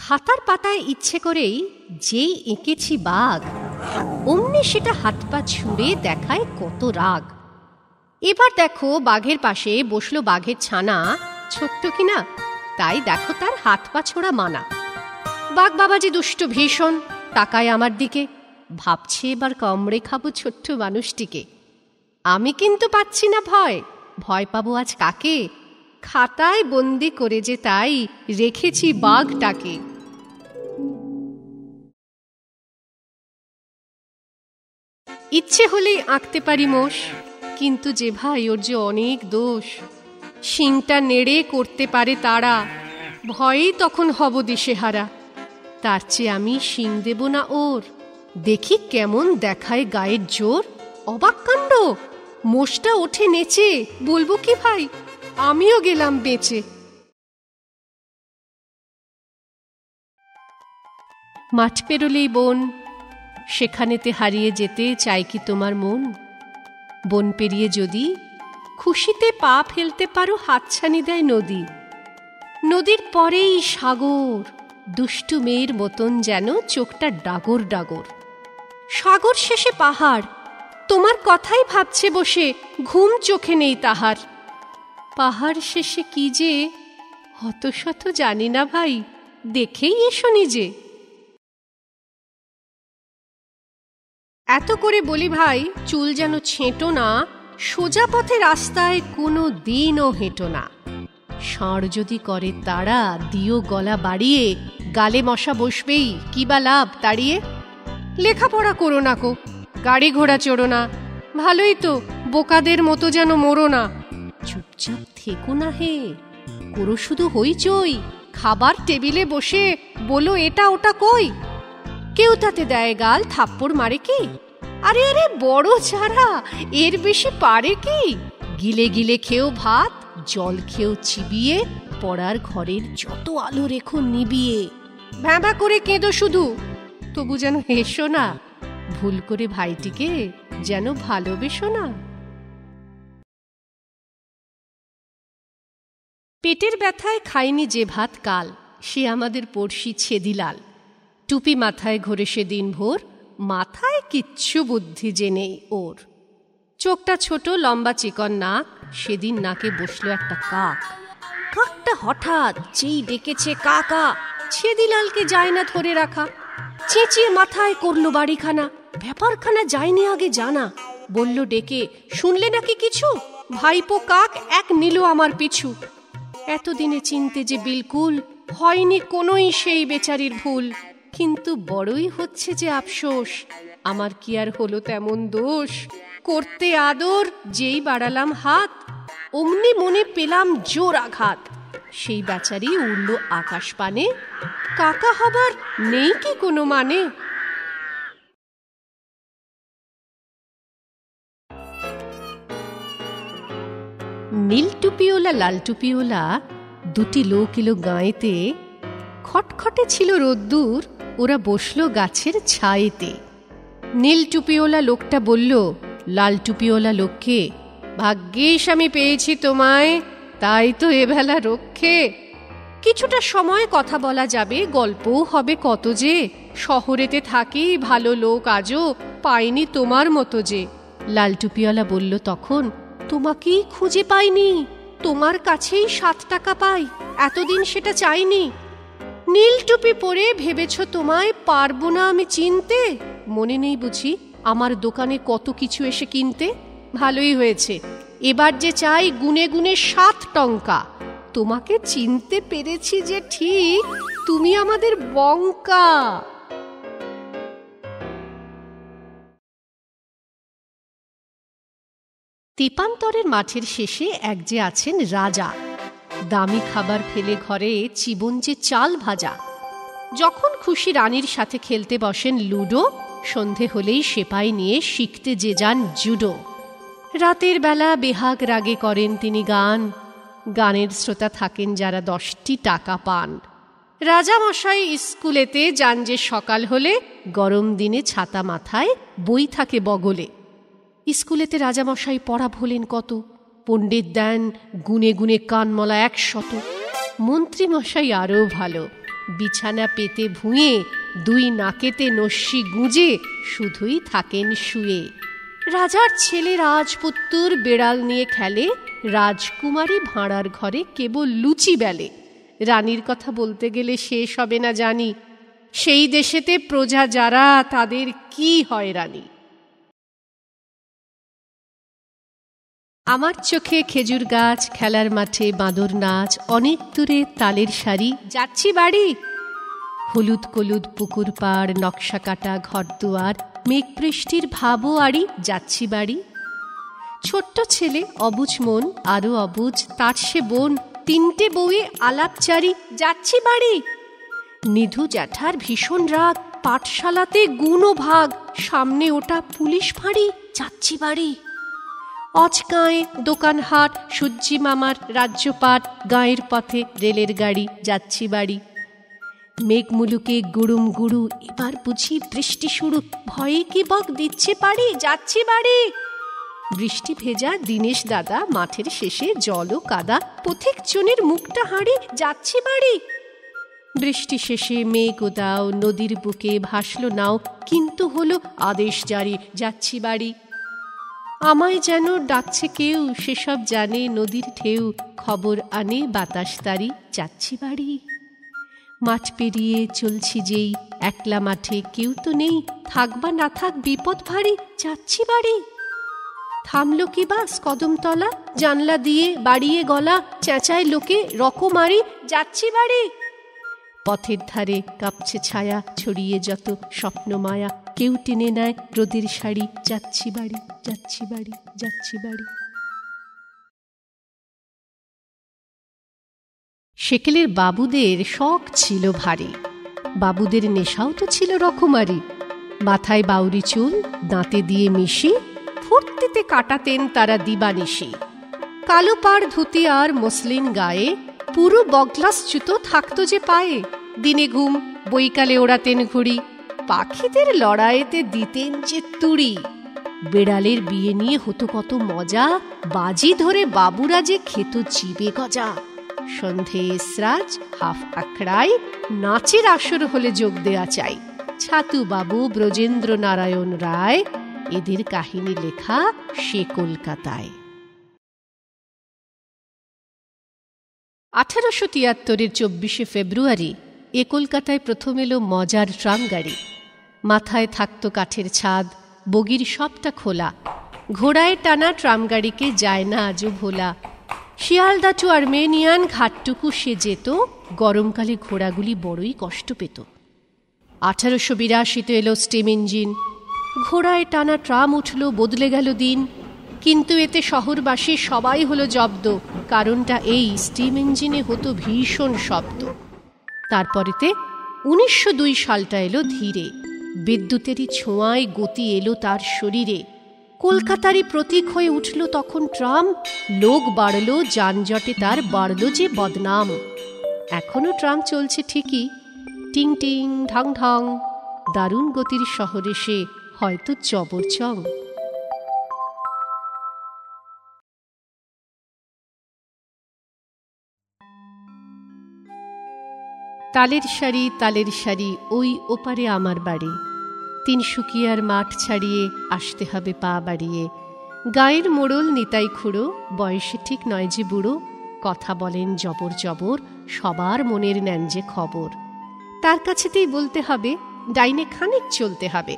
খাতার পাতায় ইচ্ছে করেই যেই এঁকেছি বাঘ, অমনি সেটা হাত পা ছুঁড়ে দেখায় কত রাগ। এবার দেখো বাঘের পাশে বসলো বাঘের ছানা, ছোট্ট কিনা, তাই দেখো তার হাত পা ছোড়া মানা। বাঘ বাবাজি দুষ্ট ভীষণ, তাকায় আমার দিকে, ভাবছে এবার কামড়ে খাবো ছোট্ট মানুষটিকে। আমি কিন্তু পাচ্ছি না ভয়, ভয় পাবো আজ কাকে? খাতায় বন্দি করে যে তাই রেখেছি বাঘটাকে। ইচ্ছে হলেই আঁকতে পারি মোষ, কিন্তু যে ভাই ওর যে অনেক দোষ। শিংটা নেড়ে করতে পারে তারা, ভয়েই তখন হব দিশেহারা। তার চেয়ে আমি শিং দেব না ওর, দেখি কেমন দেখায় গায়ের জোর। অবাক কাণ্ড, মোষটা ওঠে নেচে, বলবো কি ভাই আমিও গেলাম বেঁচে। মাঠ পেরোলেই বন, সেখানেতে হারিয়ে যেতে চাই কি তোমার মন? বন পেরিয়ে যদি খুশিতে পা ফেলতে পারো, হাতছানি দেয় নদী। নদীর পরেই সাগর, দুষ্টু মেয়ের মতন যেন চোখটা ডাগর ডাগর। সাগর শেষে পাহাড়, তোমার কথাই ভাবছে বসে, ঘুম চোখে নেই তাহার। পাহাড় শেষে কি যে হত শত জানি না ভাই, দেখেই এসো নিজে। এত করে বলি ভাই চুল যেন ছেঁটো না, সোজা পথে রাস্তায় কোনো দিনও হেঁটো না। ষাঁড় যদি করে তাড়া, দিও গলা বাড়িয়ে, গালে মশা বসবেই, কি বা লাভ তাড়িয়ে। লেখাপড়া করো না কো, গাড়ি ঘোড়া চড়ো না, ভালোই তো বোকাদের মতো যেন মরো না। চুপচাপ থেকো না হে, করো শুধু হইচই, খাবার টেবিলে বসে বলো এটা ওটা কই। কেউ তাতে দেয় গাল, থাপ্পড় মারে কি? আরে আরে বড় ছাড়া এর বেশি পারে কি? গিলে গিলে খেও ভাত, জল খেও চিবিয়ে, পড়ার ঘরের যত আলো রেখো নিবিয়ে। ভ্যাঁ করে কেঁদো শুধু, তবু যেন হেসো না, ভুল করে ভাইটিকে যেন ভালোবেসো না। পেটের ব্যথায় খায়নি যে ভাত কাল, সে আমাদের পড়শি ছেদিলাল। টুপি মাথায় ঘোরে সে দিন ভোর, মাথায় কিচ্ছু বুদ্ধি যে নেই ওর। চোখটা ছোট, লম্বা চিকন নাক, সেদিন নাকে বসলো একটা কাক। কাকটা হঠাৎ যেই ডেকেছে কাকা, ছেদিলালকে যায় না ধরে রাখা। চেঁচিয়ে মাথায় করলো বাড়িখানা, ব্যাপারখানা যায়নি আগে জানা। বলল ডেকে, শুনলে নাকি কিছু? ভাইপো কাক এক নিল আমার পিছু। এতদিনে চিনতে যে বিলকুল হয়নি কোনোই সেই বেচারির ভুল, কিন্তু বড়ই হচ্ছে যে আফসোস, আমার কি আর হলো তেমন দোষ। করতে আদর যেই বাড়ালাম হাত, অমনি মনে পেলাম জোর আঘাত। সেই বেচারি উড়ল আকাশ পানে, কাকা হবার নেই কি কোনো মানে? নীল টুপিওলা লাল টুপিওলা দুটি লোক এলো গাঁয়েতে। খটখটে ছিল রোদ্দুর, ওরা বসলো গাছের ছায়েতে। নীল টুপিওলা লোকটা বলল লাল টুপিওলা লোককে, ভাগ্যিস আমি পেয়েছি তোমায়, তাই তো এবেলা রক্ষে। কিছুটা সময় কথা বলা যাবে, গল্পও হবে কত যে। শহরেতে থাকি ভালো লোক আজও পাইনি তোমার মতো যে। লাল টুপিওয়ালা বলল তখন, তোমাকেই খুঁজে পাইনি, তোমার কাছেই 7 টাকা পাই, এতদিন সেটা চাইনি। নীল টুপি পরে ভেবেছ তোমায় পারবো না আমি চিনতে? মনে নেই বুঝি আমার দোকানে কত কিছু এসে কিনতে? ভালোই হয়েছে, এবার যে চাই গুনে গুনে 7 টঙ্কা। তোমাকে চিনতে পেরেছি যে ঠিক, তুমি আমাদের বঙ্কা। তেপান্তরের মাঠের শেষে এক যে আছেন রাজা, দামি খাবার ফেলে ঘরে চিবন যে চাল ভাজা। যখন খুশি রানীর সাথে খেলতে বসেন লুডো, সন্ধে হলেই সেপাই নিয়ে শিখতে যে যান জুডো। রাতের বেলা বেহাগ রাগে করেন তিনি গান, গানের শ্রোতা থাকেন যারা 10টি টাকা পান। রাজা মশাই স্কুলেতে যান যে সকাল হলে, গরম দিনে ছাতা মাথায়, বই থাকে বগলে। স্কুলেতে রাজামশাই পড়া ভোলেন কত, পণ্ডিত দেন গুনে গুনে কানমলা 100। মন্ত্রী মশাই আরও ভালো, বিছানা পেতে ভুঁয়ে দুই নাকেতে নস্যি গুঁজে শুধুই থাকেন শুয়ে। রাজার ছেলে রাজপুত্তুর বেড়াল নিয়ে খেলে, রাজকুমারী ভাঁড়ার ঘরে কেবল লুচি বেলে। রানীর কথা বলতে গেলে শেষ হবে না জানি, সেই দেশেতে প্রজা যারা তাদের কি হয়রানি। আমার চোখে খেজুর গাছ, খেলার মাঠে বাঁদর নাচ, অনেক দূরে তালের সারি, যাচ্ছি বাড়ি। হলুদ কলুদ পুকুর পাড়, নকশা কাটা ঘরদুয়ার, মেঘ বৃষ্টির ভাবও আড়ি, যাচ্ছি বাড়ি। ছোট্ট ছেলে অবুঝ মন, আরো অবুঝ তার সে বোন, তিনটে বউয়ে আলাপচারি, যাচ্ছি বাড়ি। নিধু জ্যাঠার ভীষণ রাগ, পাঠশালাতে গুণ ও ভাগ, সামনে ওটা পুলিশ ফাঁড়ি, যাচ্ছি বাড়ি। অচকাঁয়ে দোকান হাট, সূর্যি মামার রাজ্যপাট, গাঁয়ের পথে রেলের গাড়ি, যাচ্ছি বাড়ি। মেঘ মুলুকে গুড়ুম গুড়ু, এবার বুঝি বৃষ্টি শুরু, ভয়ে কি বক দিচ্ছে পারি, যাচ্ছি বাড়ি। বৃষ্টি ভেজা দীনেশ দাদা, মাঠের শেষে জল ও কাদা, পথিক জনের মুখটা হাঁড়ি, যাচ্ছি বাড়ি। বৃষ্টি শেষে মেঘ ও দাও, নদীর বুকে ভাসল নাও, কিন্তু হলো আদেশ জারি, যাচ্ছি বাড়ি। আমায় যেন ডাকছে কেউ, সেসব জানে নদীর ঢেউ, খবর আনে বাতাস তারি, যাচ্ছি বাড়ি। মাঠ পেরিয়ে চলছি যেই, একলা মাঠে কেউ তো নেই, থাকবা না থাক বিপদ ভারী, যাচ্ছি বাড়ি। থামল কি বাস কদমতলা, জানলা দিয়ে বাড়িয়ে গলা, চেঁচায় লোকে রকমারি, যাচ্ছি বাড়ি। পথের ধারে কাঁপছে ছায়া, ছড়িয়ে যত স্বপ্ন মায়া, কেউ টেনে নেয় রোদের শাড়ি, যাচ্ছি বাড়ি, যাচ্ছি বাড়ি, যাচ্ছি বাড়ি। সেকেলের বাবুদের শখ ছিল ভারী, বাবুদের নেশাও তো ছিল রকমারি। মাথায় বাউরি চুল, দাঁতে দিয়ে মিশি, ফুর্তিতে কাটাতেন তারা দিবানিশি। কালো পাড় ধুতি আর মসলিন গায়ে, পুরো বগলাস জুতো থাকতো যে পায়ে। দিনে ঘুম, বৈকালে ওড়াতেন ঘুড়ি, পাখিদের লড়াইতে দিতেন যে তুড়ি। বেড়ালের বিয়ে নিয়ে হতো কত মজা, বাজি ধরে বাবুরা যে খেত জিবে গজা। সন্ধে এসরাজ, হাফ আখড়াই, নাচের আসর হলে যোগ দেয়া চাই। ছাতু বাবু, ব্রজেন্দ্র নারায়ণ রায়, এদের কাহিনী লেখা সে কলকাতায়। 1873-এর 24শে ফেব্রুয়ারি এ কলকাতায় প্রথম এলো মজার ট্রাম গাড়ি। মাথায় থাকতো কাঠের ছাদ, বগির সবটা খোলা, ঘোড়ায় টানা ট্রাম গাড়িকে যায় না আজও ভোলা। শিয়ালদা টু আর্মেনিয়ান ঘাটটুকু সে যেত, গরমকালে ঘোড়াগুলি বড়ই কষ্ট পেত। 1882-তে এলো স্টিম ইঞ্জিন, ঘোড়ায় টানা ট্রাম উঠল, বদলে গেল দিন। কিন্তু এতে শহরবাসী সবাই হলো জব্দ, কারণটা এই, স্টিম ইঞ্জিনে হতো ভীষণ শব্দ। তারপরেতে 1902 সালটা এলো ধীরে, বিদ্যুতেরই ছোঁয়ায় গতি এলো তার শরীরে। কলকাতারই প্রতীক হয়ে উঠল তখন ট্রাম, লোক বাড়ল, যানজটে তার বাড়ল যে বদনাম। এখনো ট্রাম চলছে ঠিকই, টিং টিং ঢং ঢং, দারুণ গতির শহরে সে হয়তো চবরচং। তালের সারি, তালের সারি, ওই ওপারে আমার বাড়ি। তিনসুকিয়ার মাঠ ছাড়িয়ে আসতে হবে পা বাড়িয়ে। গায়ের মোড়ল নিতাই খুড়ো, বয়সে ঠিক নয় যে বুড়ো, কথা বলেন জবর জবর, সবার মনের নেন যে খবর। তার কাছেতেই বলতে হবে, ডাইনে খানিক চলতে হবে,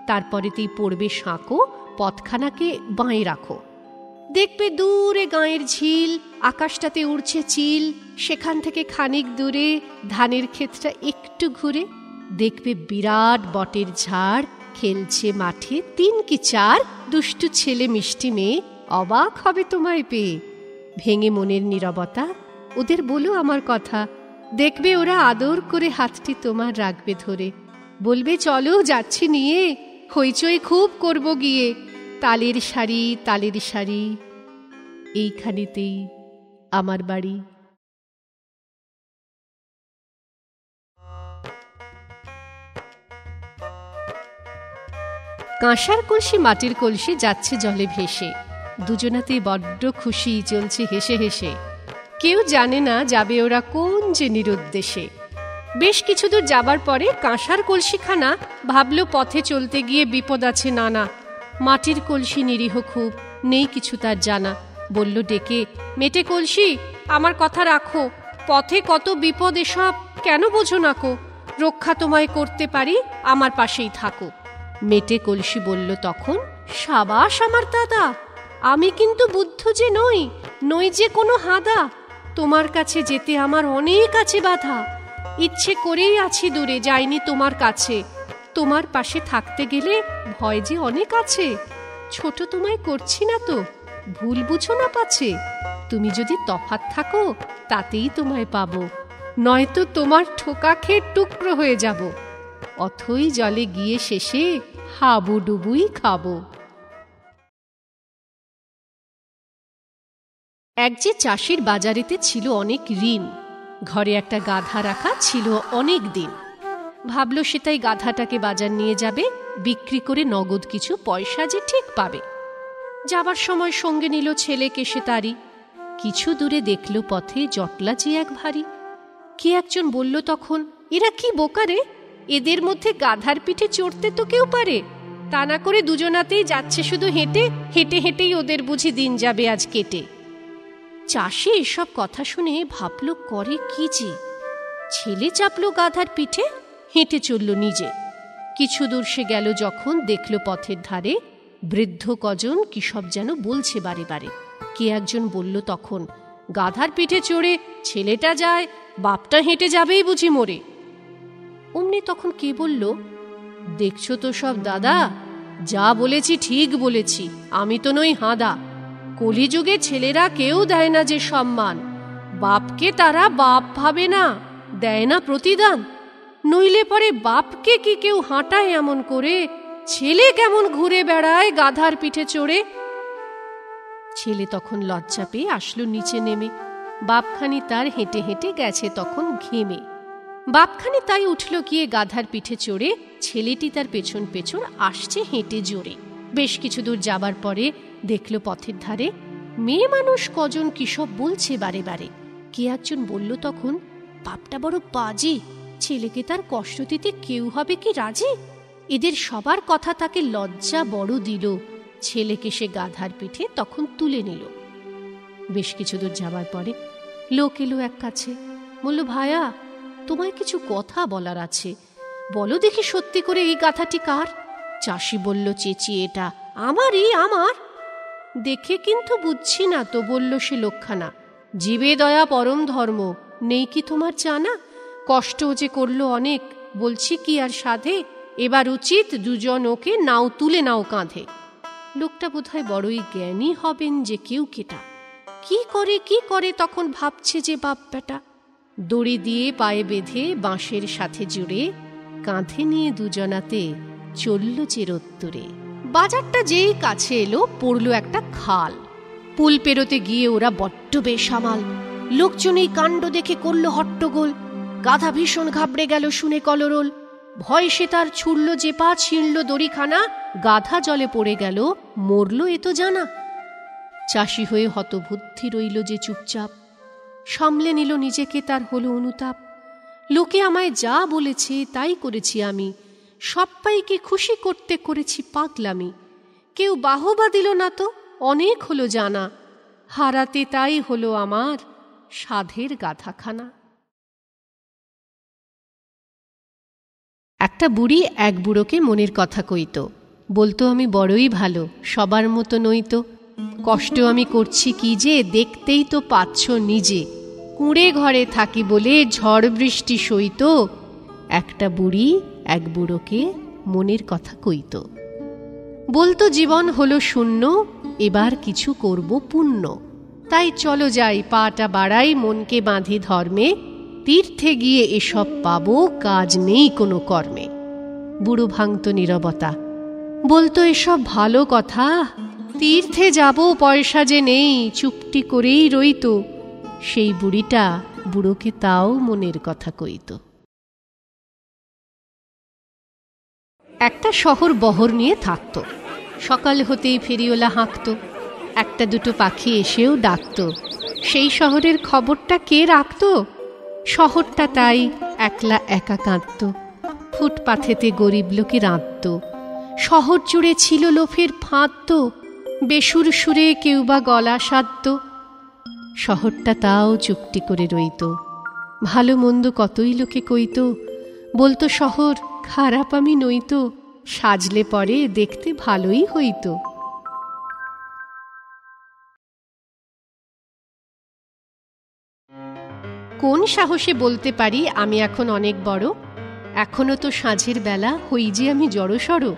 তারপরেতেই পড়বে সাঁকো, পথখানাকে বাঁয়ে রাখো। দেখবে দূরে গাঁয়ের ঝিল, আকাশটাতে উড়ছে চিল, সেখান থেকে খানিক দূরে ধানের ক্ষেতটা একটু ঘুরে দেখবে বিরাট বটের ঝাড়, খেলছে মাঠে 3 কি 4 দুষ্টু ছেলে মিষ্টি মেয়ে। অবাক হবে তোমায় পেয়ে, ভেঙে মনের নীরবতা ওদের বলো আমার কথা। দেখবে ওরা আদর করে হাতটি তোমার রাখবে ধরে, বলবে চলো যাচ্ছি নিয়ে, হইচই খুব করব গিয়ে। তালের সারি, তালের সারি, এইখানেতেই আমার বাড়ি। কাঁসার কলসি মাটির কলসি যাচ্ছে জলে ভেসে, দুজনাতেই বড্ড খুশি, চলছে হেসে হেসে। কেউ জানে না যাবে ওরা কোন যে নিরুদ্দেশে। বেশ কিছু দূর যাবার পরে কাঁসার কলসিখানা ভাবল পথে চলতে গিয়ে বিপদ আছে নানা। মাটির কলসি নিরীহ খুব, নেই কিছু তার জানা। বলল ডেকে, মেটে কলসি আমার কথা রাখো, পথে কত বিপদ, এসব কেন বোঝো না কো? রক্ষা তোমায় করতে পারি, আমার পাশেই থাকো। মেটে কলসি বলল তখন, সাবাস আমার দাদা, আমি কিন্তু বুদ্ধ যে নই, নই যে কোনো হাদা। তোমার কাছে যেতে আমার অনেক আছে বাধা, ইচ্ছে করেই আছি দূরে, যাইনি তোমার কাছে। তোমার পাশে থাকতে গেলে ভয় যে অনেক আছে। ছোট তোমায় করছি না তো, ভুল বুঝো না পাছে। তুমি যদি তফাৎ থাকো তাতেই তোমায় পাবো, নয়তো তোমার ঠোকা খেয়ে টুকরো হয়ে যাব। অথই জলে গিয়ে শেষে হাবুডুবুই খাবো। এক যে চাষির বাজারেতে ছিল অনেক ঋণ, ঘরে একটা গাধা রাখা ছিল অনেক দিন। ভাবল সেটাই গাধাটাকে বাজার নিয়ে যাবে, বিক্রি করে নগদ কিছু পয়সা যে ঠিক পাবে। যাবার সময় সঙ্গে নিল ছেলেকে সে তারই। কিছু দূরে দেখল পথে জটলা যে এক ভারী। কে একজন বলল তখন, এরা কি বোকারে, এদের মধ্যে গাধার পিঠে চড়তে তো কেউ পারে, তা না করে দুজনাতেই যাচ্ছে শুধু হেঁটে, হেঁটে হেঁটেই ওদের বুঝি দিন যাবে আজ কেটে। চাষি এসব কথা শুনে ভাবল করে কি যে, ছেলে চাপলো গাধার পিঠে, হেঁটে চলল নিজে। কিছু দূর সে গেল যখন দেখল পথের ধারে বৃদ্ধ কজন কি সব যেন বলছে বারে বারে। কে একজন বলল তখন, গাধার পিঠে চড়ে ছেলেটা যায়, বাপটা হেঁটে যাবেই বুঝি মরে। অমনি তখন কে বলল, দেখছো তো সব দাদা, যা বলেছি ঠিক বলেছি, আমি তো নই হাঁদা। কলিযুগে ছেলেরা কেউ দেয় না যে সম্মান, বাপকে তারা বাপ ভাবে না, দেয় না প্রতিদান। নইলে পরে বাপকে কি কেউ হাঁটায় এমন করে, ছেলে কেমন ঘুরে বেড়ায় গাধার পিঠে চড়ে। ছেলে তখন লজ্জা পেয়ে আসলো নিচে নেমে, বাপখানি তার হেঁটে হেঁটে গেছে তখন ঘেমে। বাপখানি তাই উঠল গিয়ে গাধার পিঠে চড়ে, ছেলেটি তার পেছন পেছন আসছে হেঁটে জোরে। বেশ কিছু দূর যাবার পরে দেখল পথের ধারে মেয়ে মানুষ কজন কি সব বলছে বারে বারে। কে একজন বলল তখন, বাপটা বড় বাজি, ছেলেকে তার কষ্ট দিতে কেউ হবে কি রাজি। এদের সবার কথা তাকে লজ্জা বড় দিল, ছেলেকে সে গাধার পিঠে তখন তুলে নিল। বেশ কিছু দূর যাবার পরে লোক এলো এক কাছে, বলল, ভায়া তোমায় কিছু কথা বলার আছে, বলো দেখি সত্যি করে এই গাধাটি কার? চাষি বলল চেঁচিয়ে, এটা আমারই, আমার। দেখে কিন্তু বুঝছি না তো, বলল সে লোকখানা, জীবে দয়া পরম ধর্ম, নেই কি তোমার জানা? কষ্ট যে করলো অনেক, বলছি কি আর সাধে, এবার উচিত দুজন ওকে নাও তুলে নাও কাঁধে। লোকটা বোধহয় বড়ই জ্ঞানী হবেন যে কেউ কেটা। কি করে তখন ভাবছে যে বাপ বেটা। দড়ি দিয়ে পায়ে বেঁধে বাঁশের সাথে জুড়ে, কাঁধে নিয়ে দুজনাতে চলল চিরোত্তরে। বাজারটা যেই কাছে এলো পড়ল একটা খাল। পুল পেরোতে গিয়ে ওরা বড্ড বেসামাল। লোকজন এই কাণ্ড দেখে করল হট্টগোল। গাধা ভীষণ ঘাবড়ে গেল শুনে কলরোল। ভয় সে তার ছুড়ল যে পা, ছিঁড়ল দড়িখানা, গাধা জলে পড়ে গেল, মরল এ তো জানা। চাষি হয়ে হতবুদ্ধি রইল যে চুপচাপ, সামলে নিল নিজেকে, তার হলো অনুতাপ। লোকে আমায় যা বলেছে তাই করেছি আমি, সব্বাইকে খুশি করতে করেছি পাগলামি। কেউ বাহবা দিল না তো, অনেক হলো জানা, হারাতে তাই হলো আমার সাধের গাধাখানা। একটা বুড়ি এক বুড়োকে মনের কথা কইত, বলতো, আমি বড়ই ভালো, সবার মতো নইতো, কষ্ট আমি করছি কি যে দেখতেই তো পাচ্ছ নিজে, কুঁড়ে ঘরে থাকি বলে ঝড় বৃষ্টি সইত। একটা বুড়ি এক বুড়োকে মনের কথা কইত, বলতো, জীবন হলো শূন্য, এবার কিছু করব পুণ্য, তাই চলো যাই পাটা বাড়াই, মনকে বাঁধি ধর্মে, তীর্থে গিয়ে এসব পাবো, কাজ নেই কোনো কর্মে। বুড়ো ভাঙত নীরবতা, বলতো, এসব ভালো কথা, তীর্থে যাব পয়সা যে নেই, চুপটি করেই রইতো। সেই বুড়িটা বুড়োকে তাও মনের কথা কইত। একটা শহর বহর নিয়ে থাকত। সকাল হতেই ফেরিওয়ালা হাঁকত, একটা দুটো পাখি এসেও ডাকত। সেই শহরের খবরটা কে রাখত? শহরটা তাই একলা একা কাঁদত, ফুটপাথেতে গরিব লোকে রাঁধত, শহর জুড়ে ছিল লোফের ফাঁদ, বেসুর সুরে কেউ বা গলা সাধত। শহরটা তাও চুপটি করে রইত, ভালো মন্দ কতই লোকে কইত, বলতো শহর খারাপ আমি নইত, সাজলে পরে দেখতে ভালোই হইত। কোন সাহসে বলতে পারি আমি এখন অনেক বড়? এখনো তো সাঁঝের বেলা হই যে আমি জড়সড়।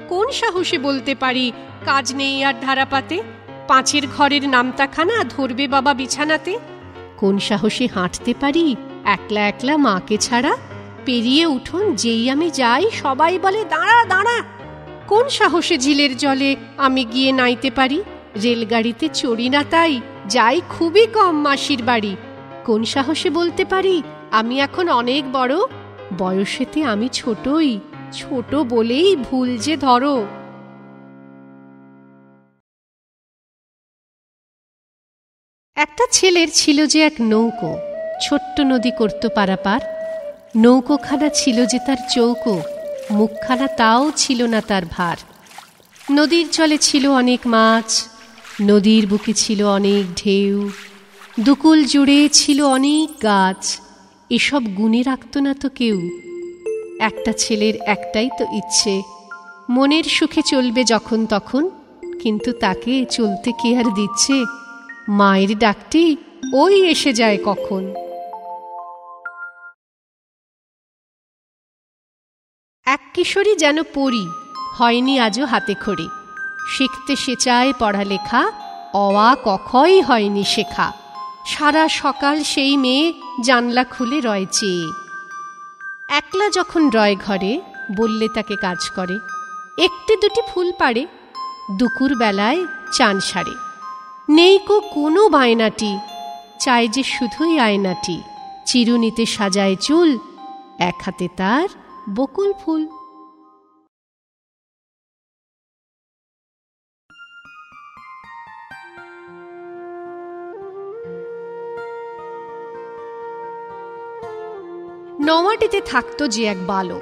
কোন সাহসে বলতে পারি কাজ নেই আর ধারাপাতে, পাঁচের ঘরের নামতাখানা ধরবে বাবা বিছানাতে? কোন সাহসে হাঁটতে পারি একলা একলা মাকে ছাড়া, পেরিয়ে উঠোন যেই আমি যাই সবাই বলে দাঁড়া দাঁড়া? কোন সাহসে ঝিলের জলে আমি গিয়ে নাইতে পারি, রেলগাড়িতে চড়ি না তাই যাই খুবই কম মাসির বাড়ি? কোন সাহসে বলতে পারি আমি এখন অনেক বড়? বয়সেতে আমি ছোটই, ছোট বলেই ভুল যে ধরো। একটা ছেলের ছিল যে এক নৌকো, ছোট্ট নদী করত পারাপার। নৌকোখানা ছিল যে তার চৌকো, মুখখানা তাও ছিল না তার ভার। নদীর জলে ছিল অনেক মাছ, নদীর বুকে ছিল অনেক ঢেউ, দুকুল জুড়ে ছিল অনেক গাছ, এসব গুণে রাখত না তো কেউ। একটা ছেলের একটাই তো ইচ্ছে, মনের সুখে চলবে যখন তখন, কিন্তু তাকে চলতে কে আর দিচ্ছে? মায়ের ডাকটি ওই এসে যায় কখন। এক কিশোরী যেন পড়ি, হয়নি আজও হাতে খড়ি, শিখতে সে চায় পড়ালেখা, অ-আ ক-খই হয়নি শেখা। সারা সকাল সেই মেয়ে জানলা খুলে রয় চেয়ে। একলা যখন রয় ঘরে, বললে তাকে কাজ করে, একটি দুটি ফুল পাড়ে, দুপুর বেলায় চান সারে। নেই কো কোনো বায়নাটি, চাই যে শুধুই আয়নাটি, চিরুনিতে সাজায় চুল, এক হাতে তার বকুল ফুল। নওয়াটিতে থাকত যে এক বালক,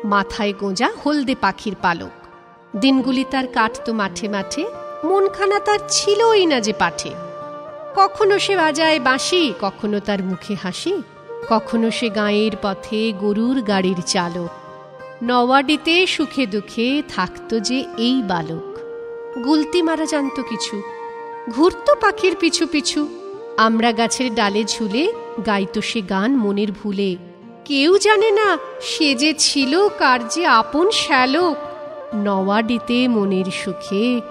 মাথায় গোঁজা হলদে পাখির পালক। দিনগুলি তার কাটত মাঠে মাঠে, মনখানা তার ছিলই না যে পাঠে। কখনো সে বাজায় বাঁশি, কখনো তার মুখে হাসি, কখনো সে গাঁয়ের পথে গরুর গাড়ির চালক। নওয়াডিতে সুখে দুঃখে থাকত যে এই বালক। গুলতি মারা জানত কিছু, ঘুরত পাখির পিছু পিছু, আমরা গাছের ডালে ঝুলে গাইত সে গান মনের ভুলে। কেউ জানে না সে যে ছিল কার যে আপন শ্যালক, নওয়াডিতে মনের সুখে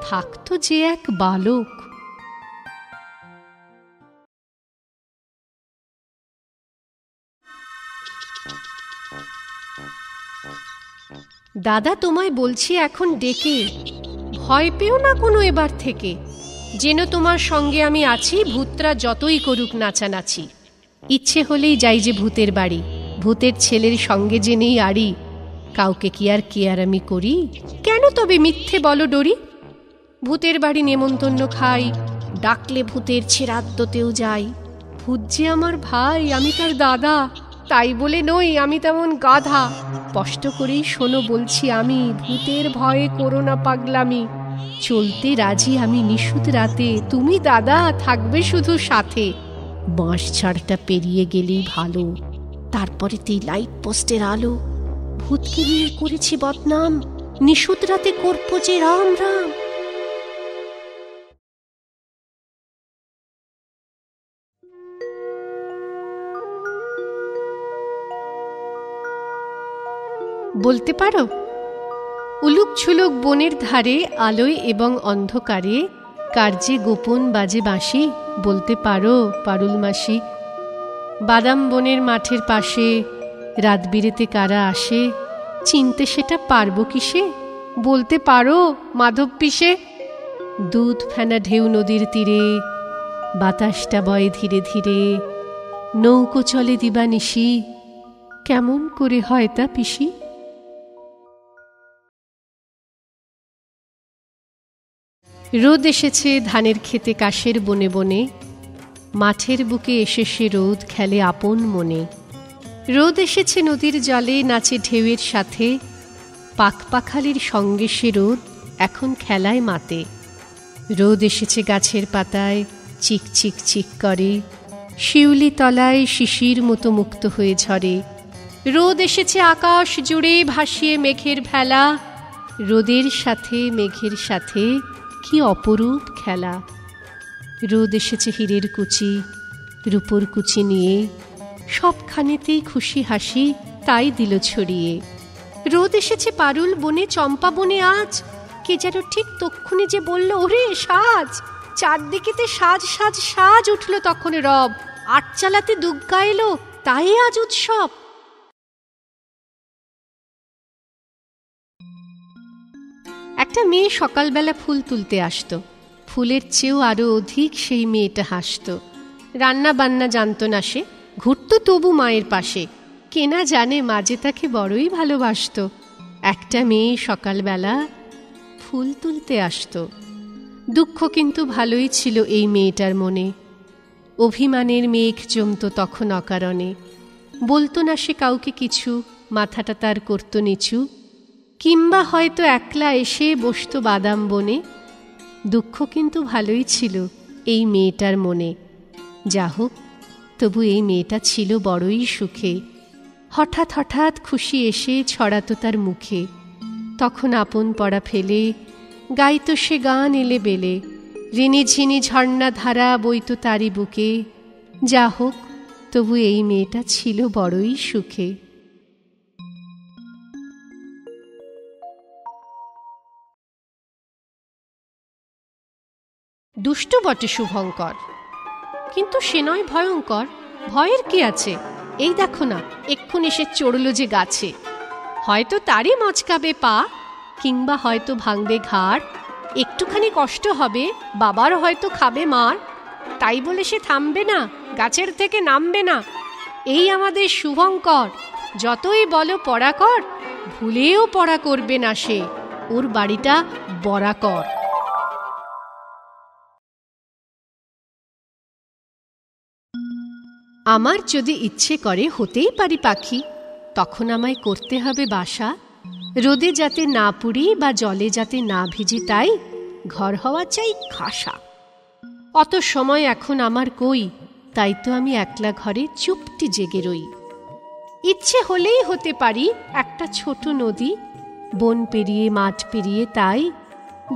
থাকত যে এক বালক। দাদা তোমায় বলছি এখন ডেকে, ভয় পেও না কোনো এবার থেকে, যেন তোমার সঙ্গে আমি আছি, ভূতরা যতই করুক নাচানাচি। ইচ্ছে হলেই যাই যে ভূতের বাড়ি, ভূতের ছেলের সঙ্গে যে নেই আড়ি, কাউকে কি আর কেয়ার আমি করি, কেন তবে মিথ্যে বলো ডরি? ভূতের বাড়ি নেমন্তন্ন খাই, ডাকলে ভূতের ছেড়াদ্দতেও যাই। ভূত যে আমার ভাই, আমি তার দাদা, তাই বলে নই আমি তেমন গাধা। স্পষ্ট করেই শোনো বলছি আমি, ভূতের ভয়ে করো না পাগলামি। চলতে রাজি আমি নিশুত রাতে, তুমি দাদা থাকবে শুধু সাথে। বাঁশ ঝাড়টা পেরিয়ে গেলেই ভালো, তারপরেতেই লাইট পোস্টের আলো। ভূতকে নিয়ে করেছি বদনাম, নিশুত রাতে করবো যে রাম রাম। বলতে পারো উলুক ছুলুক বনের ধারে, আলোয় এবং অন্ধকারে কার্যে গোপন বাজে বাঁশি? বলতে পারো পারুল মাসি? বাদাম বনের মাঠের পাশে রাত বিরেতে কারা আসে, চিনতে সেটা পারবো কিসে? বলতে পারো মাধব পিসে? দুধ ফেনা ঢেউ নদীর তীরে, বাতাসটা বয় ধীরে ধীরে, নৌকো চলে দিবানিশি, কেমন করে হয় তা পিসি? রোদ এসেছে ধানের খেতে কাশের বনে বনে, মাঠের বুকে এসে সে রোদ খেলে আপন মনে। রোদ এসেছে নদীর জলে, নাচে ঢেউয়ের সাথে। পাখপাখালির সঙ্গে সে রোদ এখন খেলায় মাতে। রোদ এসেছে গাছের পাতায়, চিক চিক চিক করে, শিউলি তলায় শিশির মতো মুক্ত হয়ে ঝরে। রোদ এসেছে আকাশ জুড়ে, ভাসিয়ে মেঘের ভেলা। রোদের সাথে মেঘের সাথে কি অপরূপ খেলা। রোদ এসেছে হীরের কুচি, রূপোর কুচি নিয়ে, সবখানেতেই খুশি হাসি তাই দিল ছড়িয়ে। রোদ এসেছে পারুল বনে, চম্পা বনে আজ। কে যেন ঠিক তক্ষুনি যে বলল, ওরে সাজ। চারদিকেতে সাজ সাজ সাজ উঠল তখন রব। আটচালাতে দুগ্গা এলো, তাই আজ উৎসব। একটা মেয়ে সকালবেলা ফুল তুলতে আসতো। ফুলের চেয়েও আরো অধিক সেই মেয়েটা হাসত। রান্না বান্না জানত না সে, ঘুরত তবু মায়ের পাশে। কেনা জানে মাঝে তাকে বড়ই ভালোবাসত। একটা মেয়ে সকালবেলা ফুল তুলতে আসতো। দুঃখ কিন্তু ভালোই ছিল এই মেয়েটার মনে। অভিমানের মেঘ জমত তখন অকারণে। বলতো না সে কাউকে কিছু, মাথাটা তার করত নিচু। কিংবা হয়তো একলা এসে বসত বাদাম বনে। দুঃখ কিন্তু ভালোই ছিল এই মেয়েটার মনে। যা হোক, তবু এই মেয়েটা ছিল বড়ই সুখে। হঠাৎ হঠাৎ খুশি এসে ছড়াতো তার মুখে। তখন আপন পড়া ফেলে গাইত সে গান এলে বেলে। ঋণি ঝিনি ঝর্ণা ধারা বইত তারি বুকে। যা হোক, তবু এই মেয়েটা ছিল বড়ই সুখে। দুষ্ট বটে শুভঙ্কর, কিন্তু সে নয় ভয়ঙ্কর। ভয়ের কি আছে? এই দেখো না, এক্ষুনি সে চড়ল যে গাছে। হয়তো তারই মচকাবে পা, কিংবা হয়তো ভাঙবে ঘাড়। একটুখানি কষ্ট হবে, বাবার হয়তো খাবে মার। তাই বলে সে থামবে না, গাছের থেকে নামবে না। এই আমাদের শুভঙ্কর, যতই বলো পড়া কর, ভুলেও পড়া করবে না সে। ওর বাড়িটা বরাকর। আমার যদি ইচ্ছে করে হতেই পারি পাখি, তখন আমায় করতে হবে বাসা। রোদে যাতে না পুড়ি বা জলে যাতে না ভিজি, তাই ঘর হওয়া চাই খাসা। অত সময় এখন আমার কই, তাই তো আমি একলা ঘরে চুপটি জেগে রই। ইচ্ছে হলেই হতে পারি একটা ছোট নদী, বন পেরিয়ে মাঠ পেরিয়ে, তাই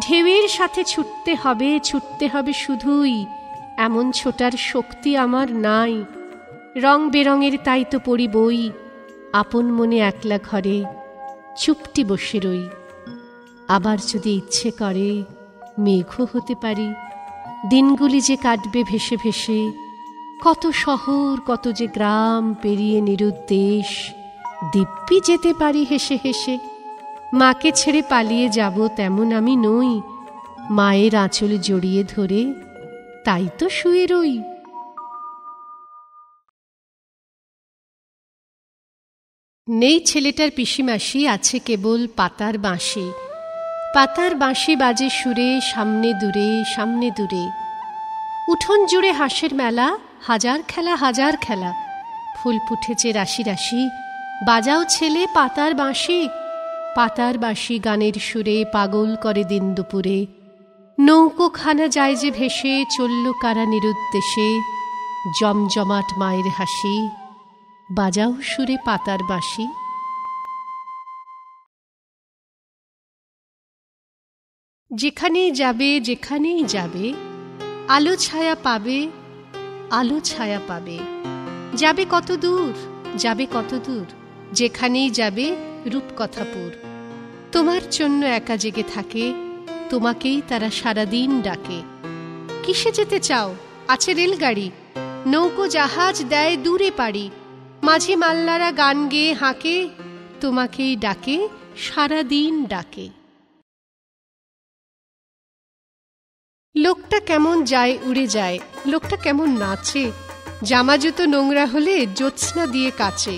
ঢেউয়ের সাথে ছুটতে হবে শুধুই। এমন ছোটার শক্তি আমার নাই। রং বেরঙের তাই তো পড়ি বই, আপন মনে একলা ঘরে চুপটি বসে রই। আবার যদি ইচ্ছে করে মেঘও হতে পারি, দিনগুলি যে কাটবে ভেসে ভেসে। কত শহর, কত যে গ্রাম পেরিয়ে নিরুদ্দেশ, দিব্যি যেতে পারি হেসে হেসে। মাকে ছেড়ে পালিয়ে যাব তেমন আমি নই, মায়ের আঁচল জড়িয়ে ধরে তাই তো শুয়ে রই। নেই ছেলেটার পিসিমাসি, আছে কেবল পাতার বাঁশি। পাতার বাঁশি বাজে সুরে সামনে দূরে সামনে দূরে। উঠোন জুড়ে হাঁসের মেলা, হাজার খেলা হাজার খেলা। ফুল ফুটেছে রাশি রাশি, বাজাও ছেলে পাতার বাঁশি। পাতার বাঁশি গানের সুরে পাগল করে দিন দুপুরে। নৌকোখানা যায় যে ভেসে, চলল কারা নিরুদ্দেশে। জমজমাট মায়ের হাসি, বাজাও সুরে পাতার বাঁশি। যেখানেই যাবে যেখানেই যাবে, আলো ছায়া পাবে, আলো ছায়া পাবে। যাবে কত দূর, যাবে কত দূর, যেখানেই যাবে রূপকথাপুর। তোমার জন্য একা জেগে থাকে, তোমাকেই তারা সারাদিন ডাকে। কিসে যেতে চাও? আছে রেলগাড়ি, নৌকো জাহাজ দেয় দূরে পাড়ি। মাঝি মাল্লারা গান গেয়ে হাঁকে, তোমাকেই ডাকে সারাদিন ডাকে। লোকটা কেমন যায় উড়ে যায়, লোকটা কেমন নাচে। জামা জুতো নোংরা হলে জ্যোৎস্না দিয়ে কাচে।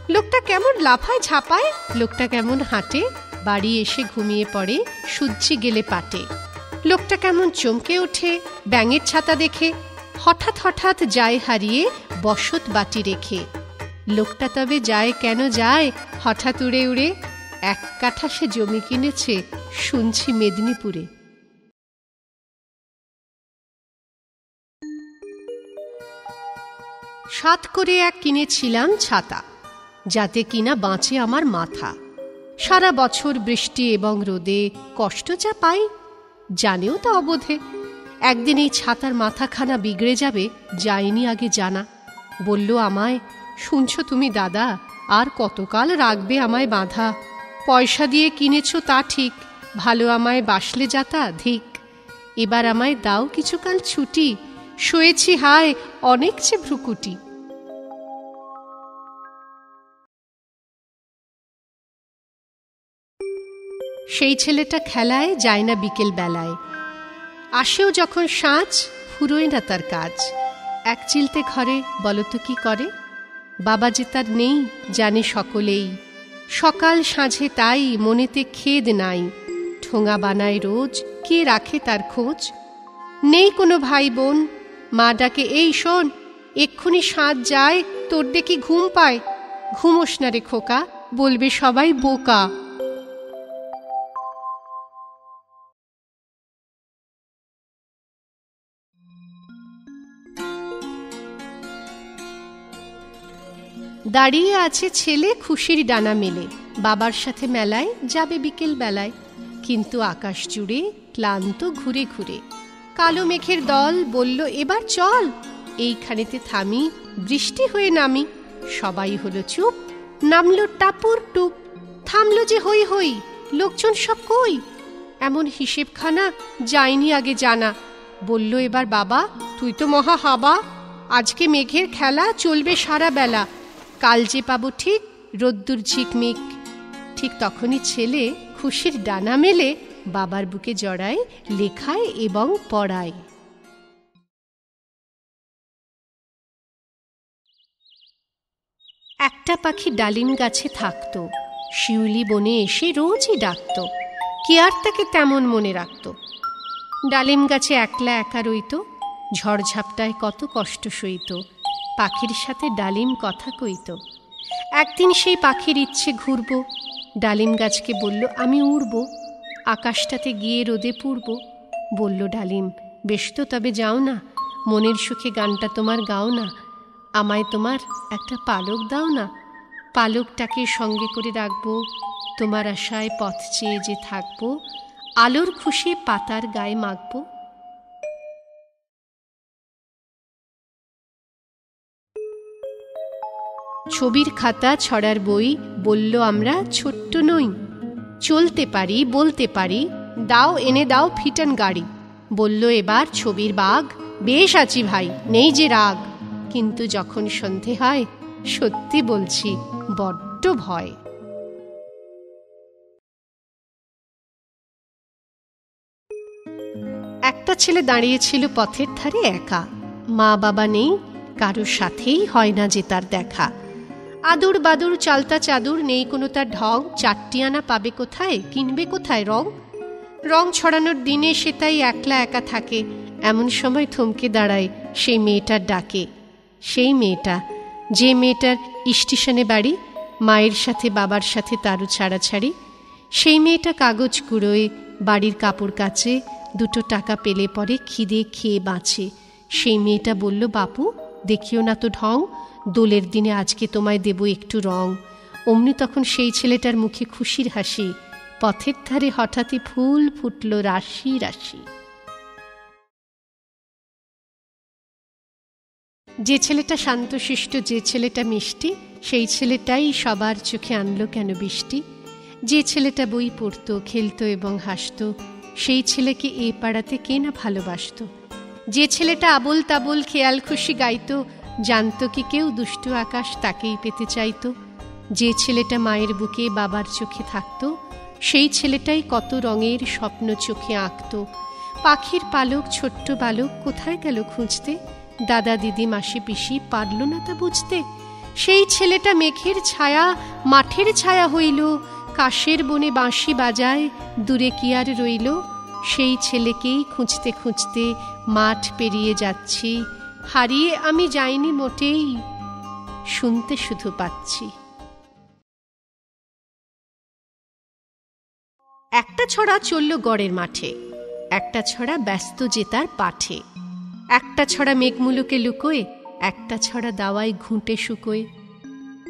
লোকটা কেমন লাফায় ঝাঁপায়, লোকটা কেমন হাঁটে, বাড়ি এসে ঘুমিয়ে পড়ে সূর্যি গেলে পাটে। লোকটা কেমন চমকে ওঠে ব্যাঙের ছাতা দেখে, হঠাৎ হঠাৎ যায় হারিয়ে বসত বাটি রেখে। লোকটা তবে যায় কেন যায় হঠাৎ উড়ে উড়ে? 1 কাঠা সে জমি কিনেছে শুনছি মেদিনীপুরে। সাত করে এক কিনেছিলাম ছাতা, যাতে কিনা বাঁচে আমার মাথা। সারা বছর বৃষ্টি এবং রোদে কষ্ট যা পাই, জানেও তা অবোধে। একদিন এই ছাতার মাথাখানা বিগড়ে যাবে, যায়নি আগে জানা। বলল আমায়, শুনছো তুমি দাদা, আর কতকাল রাখবে আমায় বাঁধা? পয়সা দিয়ে কিনেছ তা ঠিক, ভালো আমায় বাসলে যাতা ধিক। এবার আমায় দাও কিছুকাল ছুটি, শুয়েছি হায় অনেক যে ভ্রুকুটি। সেই ছেলেটা খেলায় যায় না বিকেল বেলায়, আসেও যখন সাঁঝ ফুরোয় না তার কাজ। এক চিলতে ঘরে বলতো কি করে? বাবা যে তার নেই জানে সকলেই, সকাল সাঁঝে তাই মনেতে খেদ নাই। ঠোঙা বানায় রোজ, কে রাখে তার খোঁজ? নেই কোনো ভাই বোন, মা ডাকে এই শোন, এক্ষুনি সাঁঝ যায়, তোর দেখি ঘুম পায়। ঘুমোস না রে খোকা, বলবে সবাই বোকা। দাঁড়িয়ে আছে ছেলে খুশির ডানা মেলে, বাবার সাথে মেলায় যাবে বিকেল বেলায়। কিন্তু আকাশ জুড়ে ক্লান্ত ঘুরে ঘুরে কালো মেঘের দল বলল এবার চল। এইখানেতে থামি, বৃষ্টি হয়ে নামি। সবাই হলো চুপ, নামলো টাপুর টুপ। থামলো যে হই হই, লোকজন সব কই? এমন হিসেবখানা যায়নি আগে জানা। বলল এবার বাবা, তুই তো মহা হাবা, আজকে মেঘের খেলা চলবে সারা বেলা। কাল যে পাবো ঠিক রোদ্দুর ঝিকমিক। ঠিক তখনই ছেলে খুশির ডানা মেলে বাবার বুকে জড়ায়, লেখায় এবং পড়ায়। একটা পাখি ডালিম গাছে থাকত, শিউলি বনে এসে রোজই ডাকত। কে আর তাকে তেমন মনে রাখত? ডালিম গাছে একলা একা রইত, ঝড়ঝাপটায় কত কষ্ট সইত। পাখির সাথে ডালিম কথা কইত। একদিন সেই পাখির ইচ্ছে ঘুরব, ডালিম গাছকে বলল আমি উড়ব, আকাশটাতে গিয়ে রোদে পুড়ব। বলল ডালিম, বেশ তো তবে যাও না, মনের সুখে গানটা তোমার গাও না। আমায় তোমার একটা পালক দাও না, পালকটাকে সঙ্গে করে রাখবো, তোমার আশায় পথ চেয়ে যে থাকবো, আলোর খুশি পাতার গায়ে মাখবো। ছবির খাতা ছড়ার বই, বলল আমরা ছোট্ট নই, চলতে পারি বলতে পারি, দাও এনে দাও ফিটান গাড়ি। বলল এবার ছবির বাগ, বেশ আছি ভাই, নেই যে রাগ। কিন্তু যখন সন্ধে হয়, সত্যি বলছি বড্ড ভয়। একটা ছেলে দাঁড়িয়েছিল পথের ধারে একা, মা বাবা নেই, কারোর সাথেই হয় না যে তার দেখা। আদুর বাদুর চালতা চাদুর, নেই কোনো তার ঢং। 4 আনা পাবে কোথায়, কিনবে কোথায় রং? রং ছড়ানোর দিনে সে তাই একলা একা থাকে। এমন সময় থমকে দাঁড়ায় সেই মেয়েটার ডাকে। সেই মেয়েটা, যে মেয়েটার স্টেশনে বাড়ি, মায়ের সাথে বাবার সাথে তারও ছাড়াছাড়ি। সেই মেয়েটা কাগজ কুড়োয়, বাড়ির কাপড় কাচে, 2 টাকা পেলে পরে খিদে খেয়ে বাঁচে। সেই মেয়েটা বলল বাপু, দেখিও না তো ঢং, দোলের দিনে আজকে তোমায় দেব একটু রং। অমনি তখন সেই ছেলেটার মুখে খুশির হাসি, পথের ধারে হঠাৎই ফুল ফুটল রাশি রাশি। যে ছেলেটা শান্তশিষ্ট, যে ছেলেটা মিষ্টি, সেই ছেলেটাই সবার চোখে আনলো কেন বৃষ্টি। যে ছেলেটা বই পড়তো, খেলতো এবং হাসতো, সেই ছেলেকে এ পাড়াতে কে না ভালোবাসত। যে ছেলেটা আবোল তাবোল খেয়াল খুশি গাইতো, জানতো কি কেউ দুষ্টু আকাশ তাকেই পেতে চাইতো। যে ছেলেটা মায়ের বুকে বাবার চোখে থাকতো, সেই ছেলেটাই কত রঙের স্বপ্ন চোখে আঁকত। পাখির পালক ছোট্ট বালক কোথায় গেল খুঁজতে, দাদা দিদি মাসি পিসি পারল না তা বুঝতে। সেই ছেলেটা মেঘের ছায়া মাঠের ছায়া হইল, কাশের বনে বাঁশি বাজায়, দূরে কি আর রইল। সেই ছেলেকেই খুঁজতে খুঁজতে মাঠ পেরিয়ে যাচ্ছি, হারিয়ে আমি যাইনি মোটেই। শুনতে শুধু পাচ্ছি। একটা ছড়া চলল গড়ের মাঠে, একটা ছড়া ব্যস্ত যে তার পাঠে। একটা ছড়া মেঘমুলুকে লুকোয়, একটা ছড়া দাওয়ায় ঘুঁটে শুকোয়।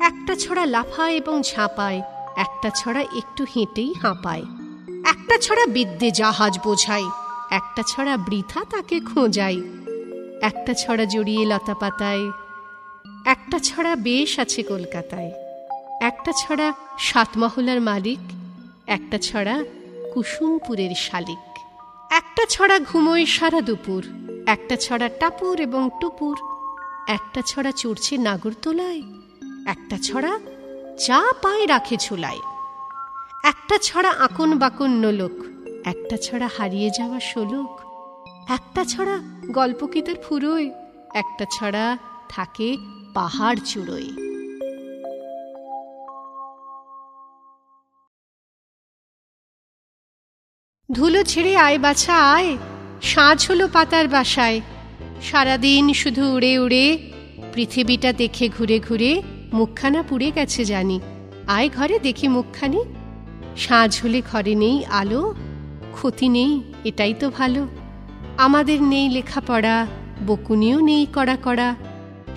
একটা ছড়া লাফায় এবং ঝাঁপায়, একটা ছড়া একটু হেঁটেই হাঁপায়। একটা ছড়া বিদ্যে জাহাজ বোঝায়, একটা ছড়া বৃথা তাকে খোঁজায়। একটা ছড়া জড়িয়ে লতা পাতায়, একটা ছড়া বেশ আছে কলকাতায়। একটা ছড়া সাতমহলার মালিক, একটা ছড়া কুসুমপুরের শালিক। একটা ছড়া ঘুমোয় সারা দুপুর, একটা ছড়া টাপুর এবং টুপুর। একটা ছড়া চড়ছে নাগরতলায়, একটা ছড়া চা পায়ে রাখে ঝুলায়। একটা ছড়া আকন বাকন নোলক, একটা ছড়া হারিয়ে যাওয়া শোলক। একটা ছড়া গল্প কি তার ফুরোয়, একটা ছড়া থাকে পাহাড় চূড়োয়। ধুলো ছেড়ে আয় বাছা আয়, সাঁঝ হলো পাতার বাসায়। সারাদিন শুধু উড়ে উড়ে পৃথিবীটা দেখে ঘুরে ঘুরে মুখখানা পুড়ে গেছে জানি। আয় ঘরে দেখি মুখখানি। সাঁঝ হলে ঘরে নেই আলো, ক্ষতি নেই এটাই তো ভালো। আমাদের নেই লেখাপড়া, বকুনিও নেই কড়া কড়া।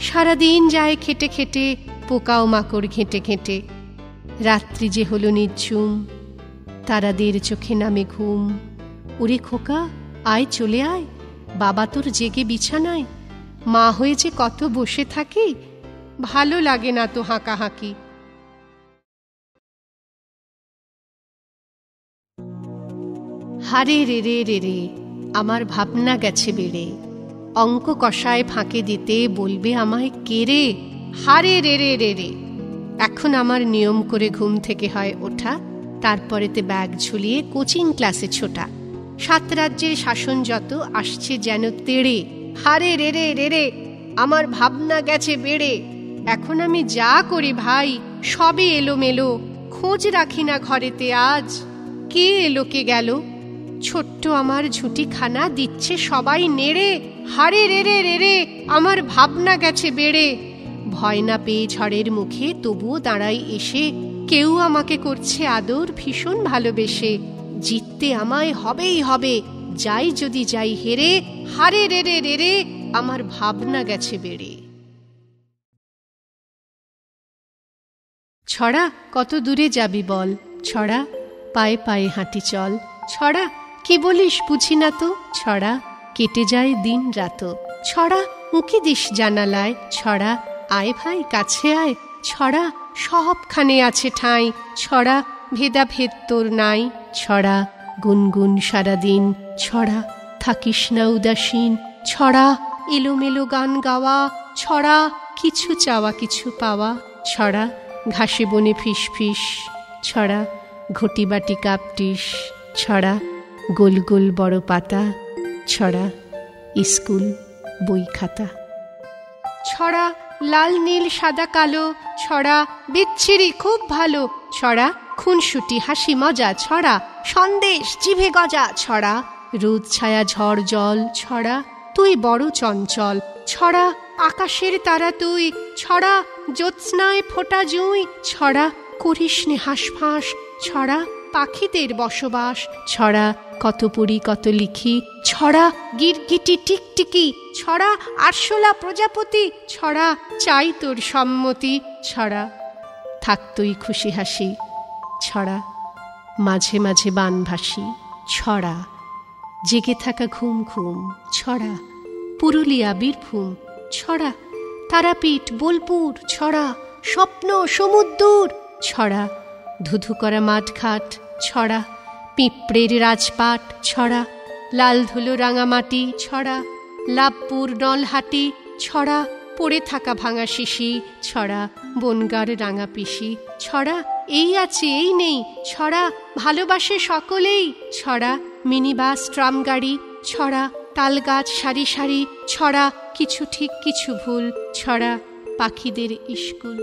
সারাদিন যায় খেটে খেটে, পোকাও মাকড় ঘেঁটে ঘেঁটে। রাত্রি যে হলো নিঝুম, তারাদের চোখে নামে ঘুম। ওরে খোকা আয় চলে আয়, বাবা তোর জেগে বিছানায়। মা হয়ে যে কত বসে থাকি, ভালো লাগে না তো হাঁকাহাঁকি। হারে রে রে রে রে, আমার ভাবনা গেছে বেড়ে। অঙ্ক কষায় ফাঁকে দিতে বলবে আমায় কে রে। হারে রে রে রে রে। এখন আমার নিয়ম করে ঘুম থেকে হয় ওঠা, তারপরেতে ব্যাগ ঝুলিয়ে কোচিং ক্লাসে ছোটা। 7 রাজ্যের শাসন যত আসছে যেন তেড়ে। হারে রে রে রে রে, আমার ভাবনা গেছে বেড়ে। এখন আমি যা করি ভাই সবই এলোমেলো, খোঁজ রাখি না ঘরেতে আজ কে এলো কে গেল। ছোট্ট আমার ঝুঁটিখানা দিচ্ছে সবাই নেড়ে। হারে রে রে রে রে, আমার ভাবনা গেছে বেড়ে। ভয় না পেয়ে ঝড়ের মুখে তবুও দাঁড়াই এসে, কেউ আমাকে করছে আদর ভীষণ ভালোবেসে। জিততে আমায় হবেই হবে, যাই যদি যাই হেরে। হারে রে রে রে রে, আমার ভাবনা গেছে বেড়ে। ছড়া কত দূরে যাবি বল, ছড়া পায়ে পায়ে হাঁটি চল। ছড়া কি বলিস বুঝি না তো, ছড়া কেটে যায় দিন রাত। ছড়া উঁকি দিস জানালায়, ছড়া আয় ভাই কাছে আয়। ছড়া সবখানে আছে ঠাঁই, ছড়া ভেদাভেদ তোর নাই। ছড়া গুনগুন সারাদিন, ছড়া থাকিস না উদাসীন। ছড়া এলোমেলো গান গাওয়া, ছড়া কিছু চাওয়া কিছু পাওয়া। ছড়া ঘাসে বনে ফিস ফিস, ছড়া ঘটি বাটি কাপটিস। ছড়া গোল গোল বড় পাতা, ছড়া স্কুল বই খাতা। ছড়া লাল নীল সাদা কালো, ছড়া বিচ্ছিরি খুব ভালো। ছড়া খুনসুটি হাসি মজা, ছড়া সন্দেশ জিভে গজা। ছড়া রোদ ছায়া ঝড় জল, ছড়া তুই বড় চঞ্চল। ছড়া আকাশের তারা তুই, ছড়া জ্যোৎস্নায় ফোটা জুঁই। ছড়া করিস নে হাঁসফাঁস, ছড়া পাখিদের বসবাস। ছড়া কত পড়ি কত লিখি, ছড়া গিরগিটি টিকটিকি। ছড়া আরশোলা প্রজাপতি, ছড়া চাই তোর সম্মতি। ছড়া থাকতই খুশি হাসি, ছড়া মাঝে মাঝে বানভাসি। ছড়া জেগে থাকা ঘুম ঘুম, ছড়া পুরুলিয়া বীরভূম। ছড়া তারাপীঠ বোলপুর, ছড়া স্বপ্ন সমুদ্র। ছড়া ধুধু করা মাঠঘাট, ছড়া পিঁপড়ের রাজপাট। ছড়া লাল ধুলো রাঙামাটি, ছড়া লাভপুর নলহাটি। ছড়া পড়ে থাকা ভাঙা শিশি, ছড়া বনগার রাঙা পিসি। ছড়া এই আছে এই নেই, ছড়া ভালোবাসে সকলেই। ছড়া মিনি বাস ট্রাম গাড়ি, ছড়া তাল গাছ সারি সারি। ছড়া কিছু ঠিক কিছু ভুল, ছড়া পাখিদের স্কুল।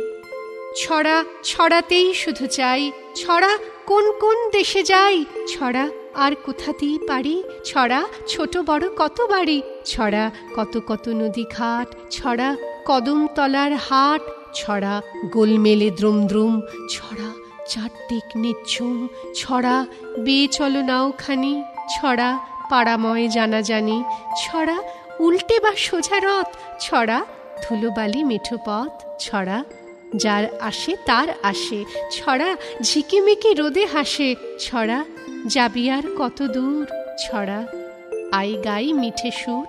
ছড়া ছড়াতেই শুধু চাই, ছড়া কোন কোন দেশে যাই। ছড়া আর কোথাতেই পারি, ছড়া ছোট বড় কত বাড়ি। ছড়া কত কত নদী ঘাট, ছড়া কদমতলার হাট। ছড়া গোলমেলে দ্রুম দ্রুম, ছড়া চারদিক নিঝুম, ছড়া বেয়ে চলো নাওখানি, ছড়া পাড়াময় জানাজানি, ছড়া উল্টে বা সোজা রথ, ছড়া ধুলোবালি মেঠো পথ, ছড়া যার আসে তার আসে, ছড়া ঝিকিমিকি রোদে হাসে, ছড়া যাবি আর কত দূর, ছড়া আই গাই মিঠে সুর।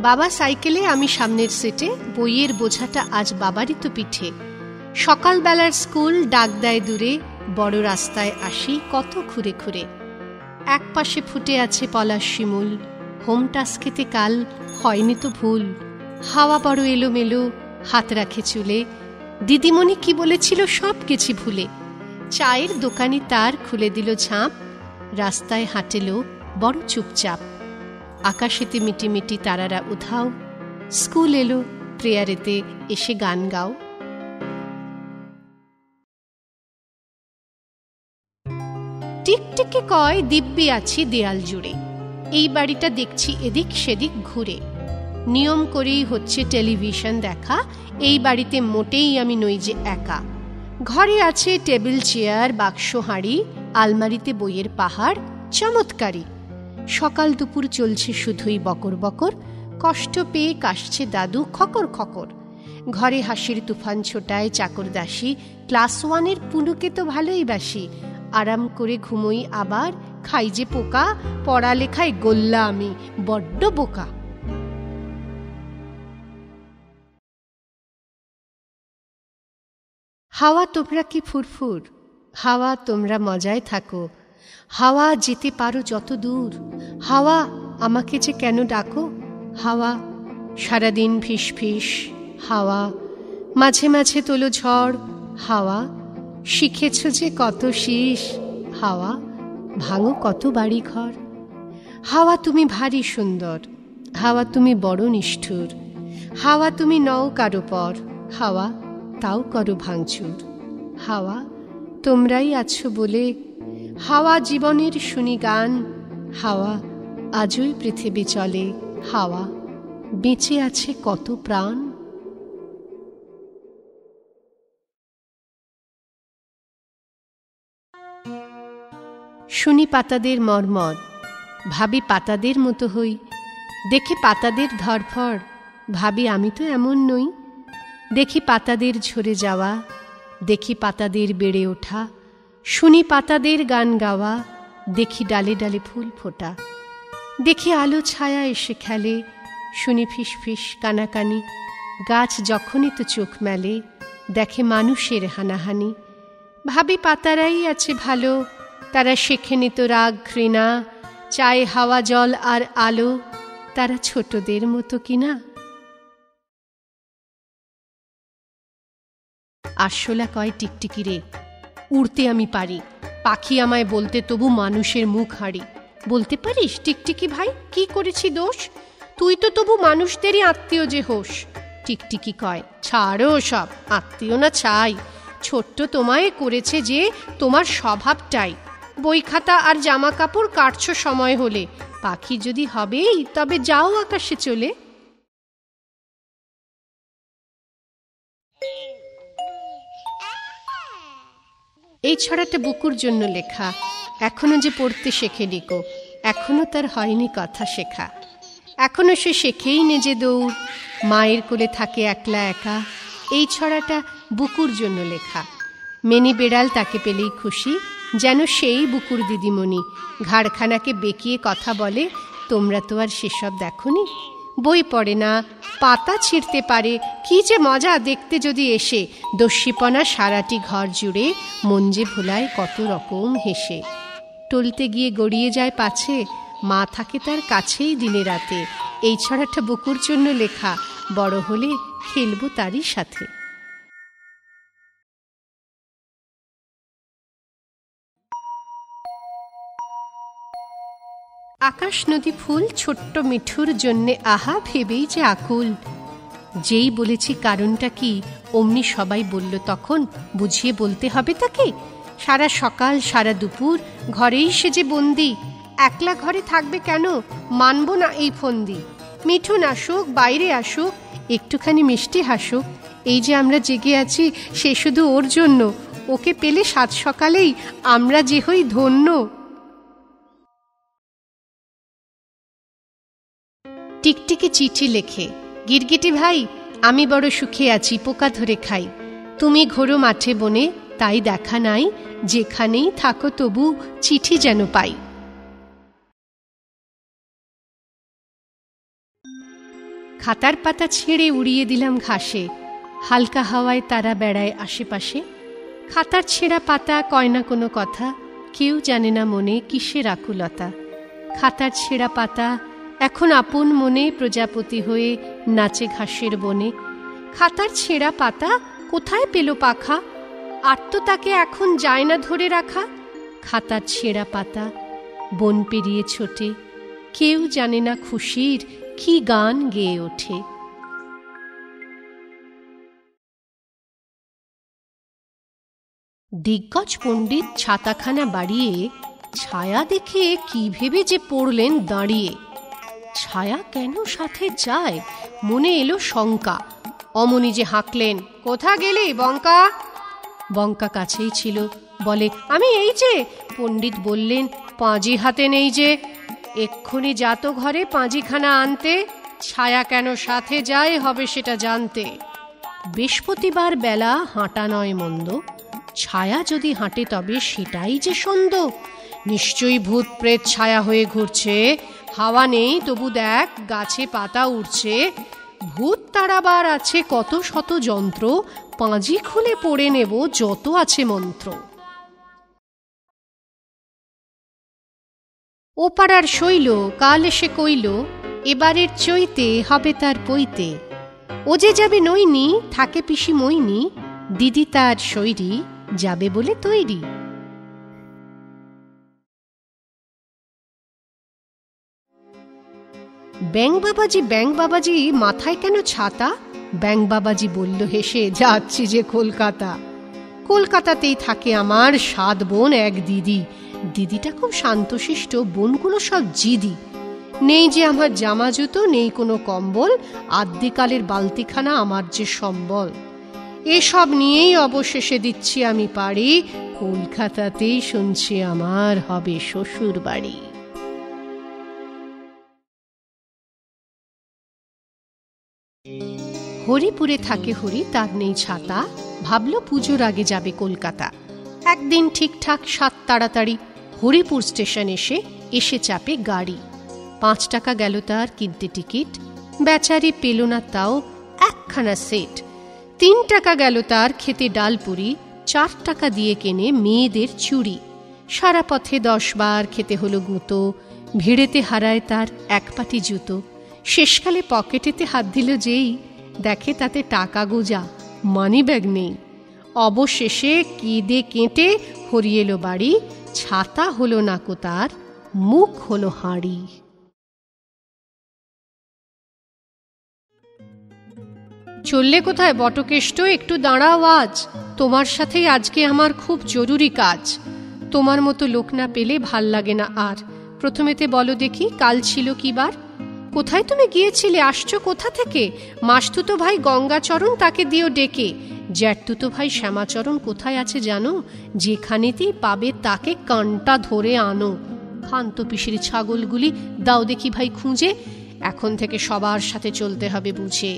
বাবা সাইকেলে, আমি সামনের সিটে, বইয়ের বোঝাটা আজ বাবারই তো পিঠে। সকালবেলার স্কুল ডাক দেয় দূরে, বড় রাস্তায় আসি কত ঘুরে ঘুরে। এক পাশে ফুটে আছে পলাশ শিমুল, হোম টাস্কেতে কাল হয়নি তো ভুল। হাওয়া বড় এলোমেলো, হাত রাখে চুলে, দিদিমণি কি বলেছিল সব গেছি ভুলে। চায়ের দোকানি তার খুলে দিল ঝাঁপ, রাস্তায় হাঁটে লোক বড় চুপচাপ। আকাশেতে মিটিমিটি তারারা উধাও, স্কুল এলো প্রেয়ারেতে এসে গান গাও। টিকটিকি কয় দিব্যি আছি দেয়াল জুড়ে, এই বাড়িটা দেখছি এদিক সেদিক ঘুরে। নিয়ম করেই হচ্ছে টেলিভিশন দেখা, এই বাড়িতে মোটেই আমি নই যে একা। ঘরে আছে টেবিল চেয়ার বাক্স হাঁড়ি, আলমারিতে বইয়ের পাহাড় চমৎকারী। সকাল দুপুর চলছে শুধুই বকর বকর, কষ্ট পেয়ে কাশছে দাদু খকর খকর। ঘরে হাসির তুফান ছোটায় চাকর দাসী, ক্লাস 1-এর পুনুকে তো ভালোই বাসি। আরাম করে ঘুমোই আবার, খাই যে পোকা, পড়ালেখায় গোল্লা আমি বড্ড বোকা। হাওয়া তোমরা কি ফুরফুর, হাওয়া তোমরা মজায় থাকো, হাওয়া যেতে পারো যত দূর, হাওয়া আমাকে যে কেন ডাকো। হাওয়া সারাদিন ফিস ফিস, হাওয়া মাঝে মাঝে তোলো ঝড়, হাওয়া শিখেছ যে কত শীষ, হাওয়া ভাঙো কত বাড়ি ঘর। হাওয়া তুমি ভারী সুন্দর, হাওয়া তুমি বড় নিষ্ঠুর, হাওয়া তুমি নও কারো পর, হাওয়া তাও করো ভাঙচুর। হাওয়া তোমরাই আছো বলে, হাওয়া জীবনের শুনি গান, হাওয়া আজই পৃথিবী চলে, হাওয়া বেঁচে আছে কত প্রাণ। শুনি পাতাদের মর্মর, ভাবি পাতাদের মতো হই, দেখি পাতাদের ধরফর, ভাবি আমি তো এমন নই। দেখি পাতাদের ঝরে যাওয়া, দেখি পাতাদের বেড়ে ওঠা, শুনি পাতাদের গান গাওয়া, দেখি ডালে ডালে ফুল ফোটা। দেখি আলো ছায়া এসে খেলে, শুনি ফিস ফিস কানাকানি, গাছ যখনই তো চোখ মেলে, দেখে মানুষের হানাহানি। ভাবি পাতারাই আছে ভালো, তারা শেখেনি তো রাগ ঘৃণা, চায় হাওয়া জল আর আলো, তারা ছোটদের মতো কিনা। আরশোলা কয় টিকটিকি রে, উড়তে আমি পারি, পাখি আমায় বলতে তবু মানুষের মুখ হাঁড়ি। বলতে পারিস টিকটিকি ভাই কি করেছি দোষ, তুই তো তবু মানুষদেরই আত্মীয় যে হোস। টিকটিকি কয় ছাড়ো সব, আত্মীয় না চাই, ছোট্ট তোমায় করেছে যে তোমার স্বভাবটাই। বই খাতা আর জামা কাপড় কাটছো সময় হলে, পাখি যদি হবেই তবে যাও আকাশে চলে। এই ছড়াটা বুকুর জন্য লেখা, এখনো যে পড়তে শেখেনি কো, এখনো তার হয়নি কথা শেখা, এখনো সে শেখেই নে যে দৌড়, মায়ের কোলে থাকে একলা একা। এই ছড়াটা বুকুর জন্য লেখা। মেনি বেড়াল তাকে পেলেই খুশি, যেন সেই বুকুর দিদিমণি, ঘাড়খানাকে বেঁকিয়ে কথা বলে, তোমরা তো আর সেসব দেখনি। বই পড়ে না, পাতা ছিঁড়তে পারে, কি যে মজা দেখতে যদি এসে, দস্যিপনা সারাটি ঘর জুড়ে, মন যে ভোলায় কত রকম হেসে। টলতে গিয়ে গড়িয়ে যায় পাছে, মা থাকে তার কাছেই দিনে রাতে। এই ছড়াটা বুকুর জন্য লেখা, বড় হলে খেলবো তারই সাথে। আকাশ নদী ফুল ছোট্ট মিঠুর জন্যে আহা ভেবেই যে আকুল। যেই বলেছি কারণটা কি, অমনি সবাই বলল তখন, বুঝিয়ে বলতে হবে তাকে। সারা সকাল সারা দুপুর ঘরেই সে যে বন্দি, একলা ঘরে থাকবে কেন? মানব না এই ফন্দি। মিঠুন আসুক, বাইরে আসুক, একটুখানি মিষ্টি হাসুক। এই যে আমরা জেগে আছি সে শুধু ওর জন্য। ওকে পেলে সাত সকালেই আমরা যে হই ধন্য। টিকটিকি চিঠি লেখে, গিরগিটি ভাই আমি বড় সুখে আছি, পোকা ধরে খাই। তুমি ঘোরো মাঠে বনে, তাই দেখা নাই, যেখানেই থাকো তবু চিঠি যেন পাই। খাতার পাতা ছেড়ে উড়িয়ে দিলাম ঘাসে, হালকা হাওয়ায় তারা বেড়ায় আশেপাশে। খাতার ছেঁড়া পাতা কয় না কোনো কথা, কেউ জানে না মনে কিসের আকুলতা। খাতার ছেঁড়া পাতা এখন আপন মনে প্রজাপতি হয়ে নাচে ঘাসের বনে। খাতার ছেঁড়া পাতা কোথায় পেল পাখা, আর তো তাকে এখন যায় না ধরে রাখা। খাতার ছেঁড়া পাতা বন পেরিয়ে ছোটে, কেউ জানে না খুশির কি গান গেয়ে ওঠে। দিগ্গজ পণ্ডিত ছাতাখানা বাড়িয়ে ছায়া দেখে কি ভেবে যে পড়লেন দাঁড়িয়ে। ছায়া কেন সাথে যায় মনে এলো শঙ্কা, অমনি যে হাঁকলেন, কোথা গেলি বঙ্কা? বঙ্কা কাছেই ছিল, বলে আমি এই যে। পণ্ডিত বললেন, পাঁজি হাতে নেই যে, এক্ষুনি যা তো ঘরে পাঁজিখানা আনতে। ছায়া কেন সাথে যায় হবে সেটা জানতে। বৃহস্পতিবার বেলা হাঁটা নয় মন্দ, ছায়া যদি হাঁটে তবে সেটাই যে সন্দ। নিশ্চয়ই ভূত প্রেত ছায়া হয়ে ঘুরছে, হাওয়া নেই তবু দেখ গাছে পাতা উড়ছে। ভূত তাড়াবার আছে কত শত যন্ত্র, পাঁজি খুলে পড়ে নেব যত আছে মন্ত্র। ও পাড়ার শৈল কাল এসে কইল, এবারের চৈতে হবে তার পৈতে। ও যে যাবে নইনি, থাকে পিসি মইনি, দিদি তার শৈরি যাবে বলে তৈরি। ব্যাং বাবাজি মাথায় কেন ছাতা? ব্যাং বাবাজি বলল হেসে, যাচ্ছি যে কলকাতা। কলকাতাতেই থাকে আমার 7 বোন 1 দিদি। দিদিটা খুব শান্তশিষ্ট, বোনগুলো সব জিদি। নেই যে আমার জামা জুতো, নেই কোনো কম্বল, আদ্যিকালের বালতিখানা আমার যে সম্বল। এসব নিয়েই অবশেষে দিচ্ছি আমি পাড়ি, কলকাতাতেই শুনছি আমার হবে শ্বশুর বাড়ি। হরিপুরে থাকে হরি, তার নেই ছাতা, ভাবলো পুজোর আগে যাবে কলকাতা। একদিন ঠিকঠাক 7 তাড়াতাড়ি হরিপুর স্টেশন এসে চাপে গাড়ি। 5 টাকা গেল তার কিনতে টিকিট, বেচারি পেল না তাও একখানা সেট। 3 টাকা গেল তার খেতে ডালপুরি, 4 টাকা দিয়ে কেনে মেয়েদের চুড়ি। সারা পথে 10 বার খেতে হলো গুঁতো, ভিড়েতে হারায় তার 1 পাটি জুতো। শেষকালে পকেটেতে হাত দিল যেই, দেখে তাতে টাকা গোজা, মানি ব্যাগ নেই। অবশেষে কেঁদে কেটে হরি এলো বাড়ি, ছাতা হলো নাকো তার, মুখ হলো হাঁড়ি। চললে কোথায় বটকেষ্ট, একটু দাঁড়াও আজ, তোমার সাথেই আজকে আমার খুব জরুরি কাজ। তোমার মতো লোক না পেলে ভাল লাগে না আর। প্রথমেতে বলো দেখি কাল ছিল কি বার? কোথায় তুমি গিয়েছিলে, আসছো কোথা থেকে? মাসতুতো ভাই গঙ্গাচরণ, তাকে দিও ডেকে। জ্যাঠতুতো ভাই শ্যামাচরণ কোথায় আছে জানো? যেখানেতেই পাবে তাকে কানটা ধরে আনো। খান্ত পিসির ছাগলগুলি দাও দেখি ভাই খুঁজে, এখন থেকে সবার সাথে চলতে হবে বুঝে।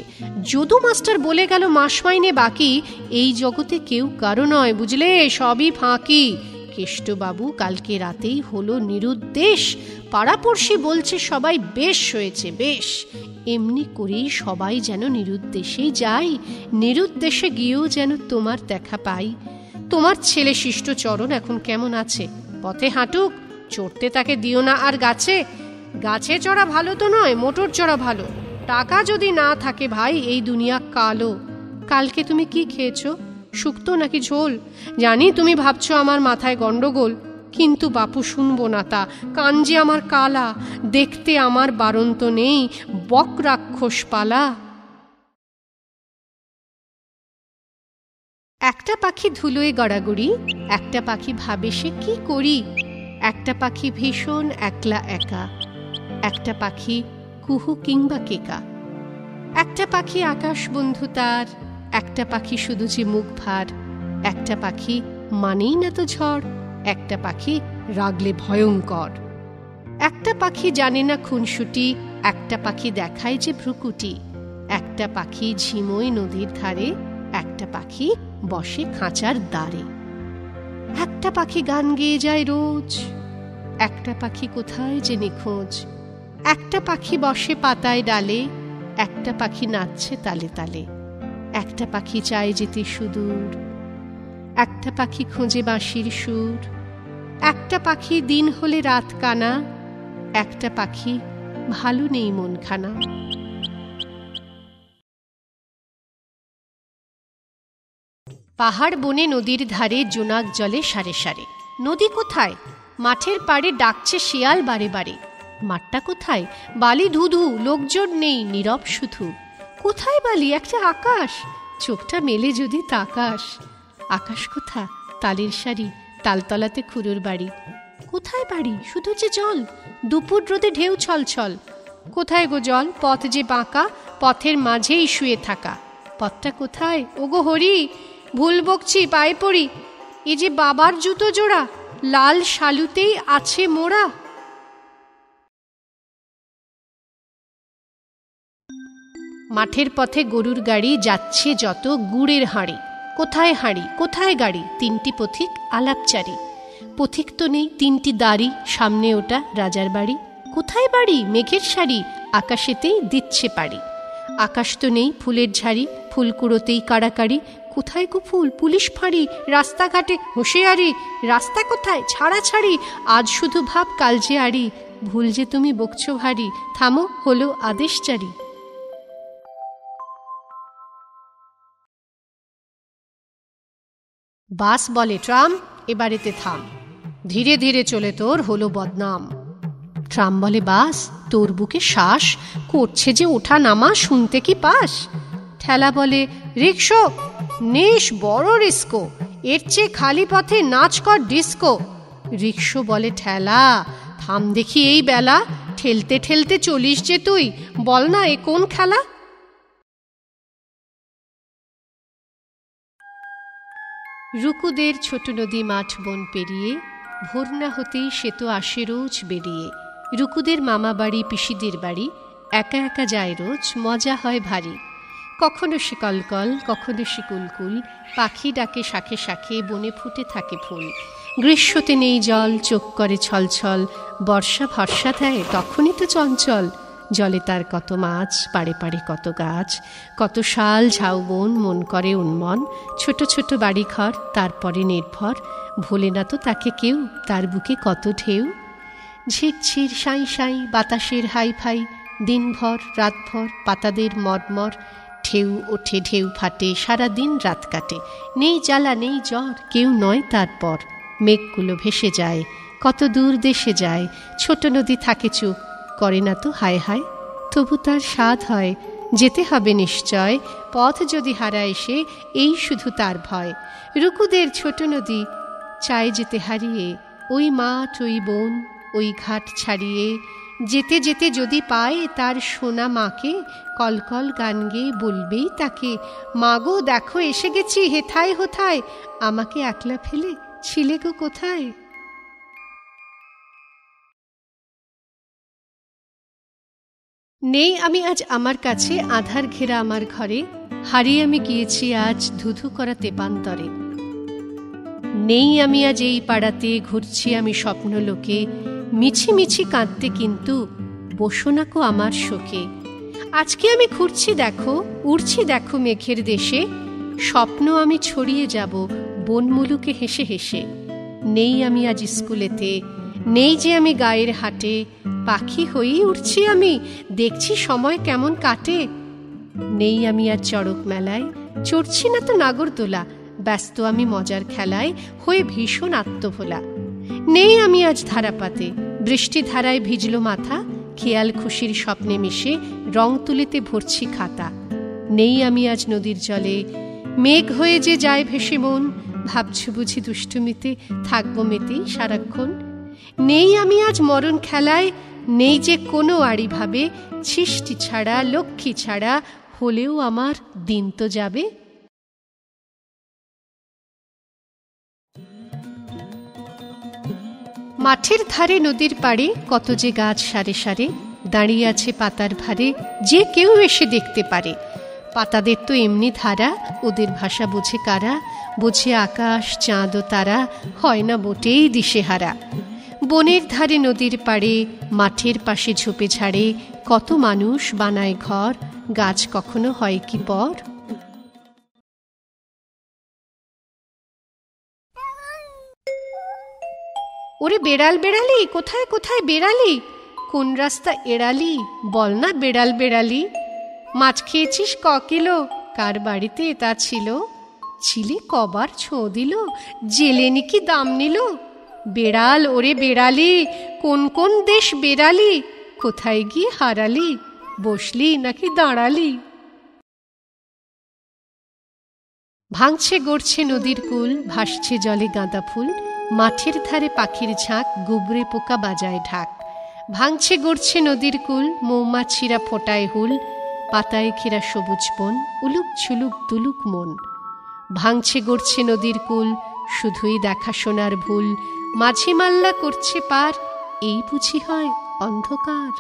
যদু মাস্টার বলে গেল মাস মাইনে বাকি, এই জগতে কেউ কারো নয় বুঝলে, সবই ফাঁকি। কেষ্টবাবু কালকে রাতেই হলো নিরুদ্দেশ, পাড়াপড়শি বলছে সবাই বেশ হয়েছে বেশ। এমনি করেই সবাই যেন নিরুদ্দেশেই যায়, নিরুদ্দেশে গিয়েও যেন তোমার দেখা পাই। তোমার ছেলে শিষ্টচরণ এখন কেমন আছে? পথে হাঁটুক, চড়তে তাকে দিও না আর গাছে। গাছে চড়া ভালো তো নয়, মোটর চড়া ভালো। টাকা যদি না থাকে ভাই এই দুনিয়া কালো। কালকে তুমি কি খেয়েছো, শুক্তো নাকি ঝোল? জানি তুমি ভাবছো আমার মাথায় গন্ডগোল, কিন্তু বাপু শুনবো না তা, কান যে আমার কালা। দেখতে আমার বারন্ত নেই, বক রাক্ষস পালা। একটা পাখি ধুলোয় গড়াগড়ি, একটা পাখি ভাবে সে কি করি। একটা পাখি ভীষণ একলা একা, একটা পাখি কুহু কিংবা কেকা, একটা পাখি আকাশ বন্ধু তার, একটা পাখি শুধু যে মুখ ভার, একটা পাখি মানেই না তো ঝড়, একটা পাখি রাগলে ভয়ঙ্কর, একটা পাখি জানে না খুনসুটি, একটা পাখি দেখায় যে ভ্রুকুটি, একটা পাখি ঝিমোয় নদীর ধারে, একটা পাখি বসে খাঁচার দ্বারে, একটা পাখি গান গেয়ে যায় রোজ, একটা পাখি কোথায় যে নিখোঁজ, একটা পাখি বসে পাতায় ডালে, একটা পাখি নাচছে তালে তালে, একটা পাখি চায় যেতে সুদূর, একটা পাখি খোঁজে বাঁশির সুর, একটা পাখি দিন হলে রাত কানা, একটা পাখি ভালো নেই মনখানা। পাহাড় বনে নদীর ধারে জোনাক জলে সারে সারে। নদী কোথায়? মাঠের পাড়ে ডাকছে শিয়াল বারে বারে। মাঠটা কোথায়? বালি ধুধু, লোকজন নেই, নীরব শুধু। কোথায় বালি? একটা আকাশ, চোখটা মেলে যদি তাকাস। আকাশ কোথা? তালের সারি, তালতলাতে খুড়োর বাড়ি। কোথায় বাড়ি? শুধু যে জল, দুপুর রোদে ঢেউ ছলছল। কোথায় গো জল? পথ যে বাঁকা, পথের মাঝেই শুয়ে থাকা। পথটা কোথায়? ওগো হরি, ভুল বকছি, পায়ে পড়ি। এ যে বাবার জুতো জোড়া, লাল শালুতেই আছে মোড়া। মাঠের পথে গরুর গাড়ি, যাচ্ছে যত গুড়ের হাঁড়ি। কোথায় হাঁড়ি? কোথায় গাড়ি? তিনটি পথিক আলাপচারী। পথিক তো নেই, তিনটি দাড়ি, সামনে ওটা রাজার বাড়ি। কোথায় বাড়ি? মেঘের সারি, আকাশেতেই দিচ্ছে পাড়ি। আকাশ তো নেই, ফুলের ঝাড়ি, ফুল কুড়োতেই কাড়াকাড়ি। কোথায় গো ফুল? পুলিশ ফাঁড়ি, রাস্তাঘাটে হুঁশিয়ারি। রাস্তা কোথায়? ছাড়াছাড়ি, আজ শুধু ভাব কাল যে আড়ি। ভুল যে তুমি বকছো ভারী, থামো, হলো আদেশ জারি। বাস বলে ট্রাম, এবারেতে থাম, ধীরে ধীরে চলে তোর হলো বদনাম। ট্রাম বলে বাস, তোর বুকে শ্বাস করছে যে ওঠা নামা, শুনতে কি পাস? ঠেলা বলে রিকশো, নেশ বড় রিস্কো, এর চেয়ে খালি পথে নাচ কর ডিস্কো। রিকশো বলে ঠেলা, থাম দেখি এই বেলা, ঠেলতে ঠেলতে চলিস যে তুই, বল না এ কোন খেলা? রুকুদের ছোট নদী মাঠ বন পেরিয়ে, ভোর না হতেই সে তো আসে রোজ বেরিয়ে। রুকুদের মামা বাড়ি, পিসিদের বাড়ি, একা একা যায় রোজ, মজা হয় ভারী। কখনো সে কলকল, কখনো সে কুলকুল, পাখি ডাকে শাখে শাখে, বনে ফুটে থাকে ফুল। গ্রীষ্মতে নেই জল, চোখ করে ছলছল, বর্ষা ভরসা দেয় তখনই তো চঞ্চল। জলে তার কত মাছ, পাড়ে পাড়ে কত গাছ, কত শাল ঝাউবন, মন করে উন্মন। ছোট ছোট বাড়িঘর, তারপরে নির্ভর, ভোলে না তো তাকে কেউ, তার বুকে কত ঢেউ। ঝিরঝির সাঁই সাঁই, বাতাসের হাই ফাই, দিনভর রাতভর পাতাদের মরমর। ঢেউ ওঠে ঢেউ ফাটে, সারা দিন রাত কাটে, নেই জ্বালা নেই জ্বর, কেউ নয় তারপর। মেঘগুলো ভেসে যায়, কত দূর দেশে যায়, ছোট নদী থাকে চুপ, করে না তো হায় হায়। তবু তার স্বাদ হয়, যেতে হবে নিশ্চয়, পথ যদি হারায় সে, এই শুধু তার ভয়। রুকুদের ছোট নদী চায় যেতে হারিয়ে, ওই মাঠ ওই বন ওই ঘাট ছাড়িয়ে। যেতে যেতে যদি পায় তার সোনা মাকে, কলকল গান গেয়ে বলবেই তাকে, মাগো দেখো এসে গেছি হেথায় হোথায়, আমাকে একলা ফেলে ছিলে গো কোথায়? নেই আমি আজ আমার কাছে, আধার ঘেরা আমার ঘরে, হারিয়ে আমি গিয়েছি আজ ধুধু করা তেপান্তরে। নেই আমি আজ এই পাড়াতে, ঘুরছি আমি স্বপ্ন লোকে, মিছি মিছি কাঁদতে কিন্তু বসো না কো আমার শোকে। আজকে আমি ঘুরছি দেখো, উড়ছি দেখো মেঘের দেশে, স্বপ্ন আমি ছড়িয়ে যাব বনমুলুকে হেসে হেসে। নেই আমি আজ স্কুলেতে, নেই যে আমি গায়ের হাটে, পাখি হয়েই উঠছি আমি, দেখছি সময় কেমন কাটে। নেই আমি আর চড়ক মেলায়, চড়ছি না তো নাগরদোলা, ব্যস্ত আমি মজার খেলায়, হয়ে ভীষণ আত্মভোলা। নেই আমি আজ ধারাপাতে, বৃষ্টি ধারায় ভিজল মাথা, খেয়াল খুশির স্বপ্নে মিশে রং তুলিতে ভরছি খাতা। নেই আমি আজ নদীর জলে, মেঘ হয়ে যে যায় ভেসে মন, ভাবছ বুঝি দুষ্টুমিতে থাকবো মেতেই সারাক্ষণ। নেই আমি আজ মরণ খেলায়, নেই যে কোনো আড়ি ভাবে, সৃষ্টি ছাড়া লক্ষ্মী ছাড়া হলেও আমার দিন তো যাবে। মাঠের ধারে নদীর পাড়ে কত যে গাছ সারে সারে দাঁড়িয়ে আছে পাতার ভারে, যে কেউ এসে দেখতে পারে। পাতাদের তো এমনি ধারা, ওদের ভাষা বোঝে কারা? বোঝে আকাশ চাঁদ ও তারা, হয় না মোটেই দিশেহারা। বনের ধারে নদীর পাড়ে, মাঠের পাশে ঝোপে ঝাড়ে কত মানুষ বানায় ঘর, গাছ কখনো হয় কি পর? ওরে বেড়াল বেড়ালি, কোথায় কোথায় বেড়ালি? কোন রাস্তা এড়ালি? বল না বেড়াল বেড়ালি। মাছ খেয়েছিস ক কিলো? কার বাড়িতে তা ছিল? ছিলে কবার ছোঁ দিল? জেলে নাকি দাম নিল? বেড়াল ওরে বেড়ালি, কোন কোন দেশ বেড়ালি? কোথায় গিয়ে হারালি? বসলি নাকি দাঁড়ালি? ভাঙছে গড়ছে নদীর কুল, ভাসছে জলে গাঁদা ফুল, মাঠের ধারে পাখির ঝাঁক, গুবরে পোকা বাজায় ঢাক। ভাঙছে গড়ছে নদীর কুল, মৌমাছিরা ফোটায় হুল, পাতায় ঘেরা সবুজ বন, উলুক ঝুলুক দুলুক মন। ভাঙছে গড়ছে নদীর কুল, শুধুই দেখাশোনার ভুল, মাঝি মাল্লা করছে পার, এই বুঝি হয় অন্ধকার।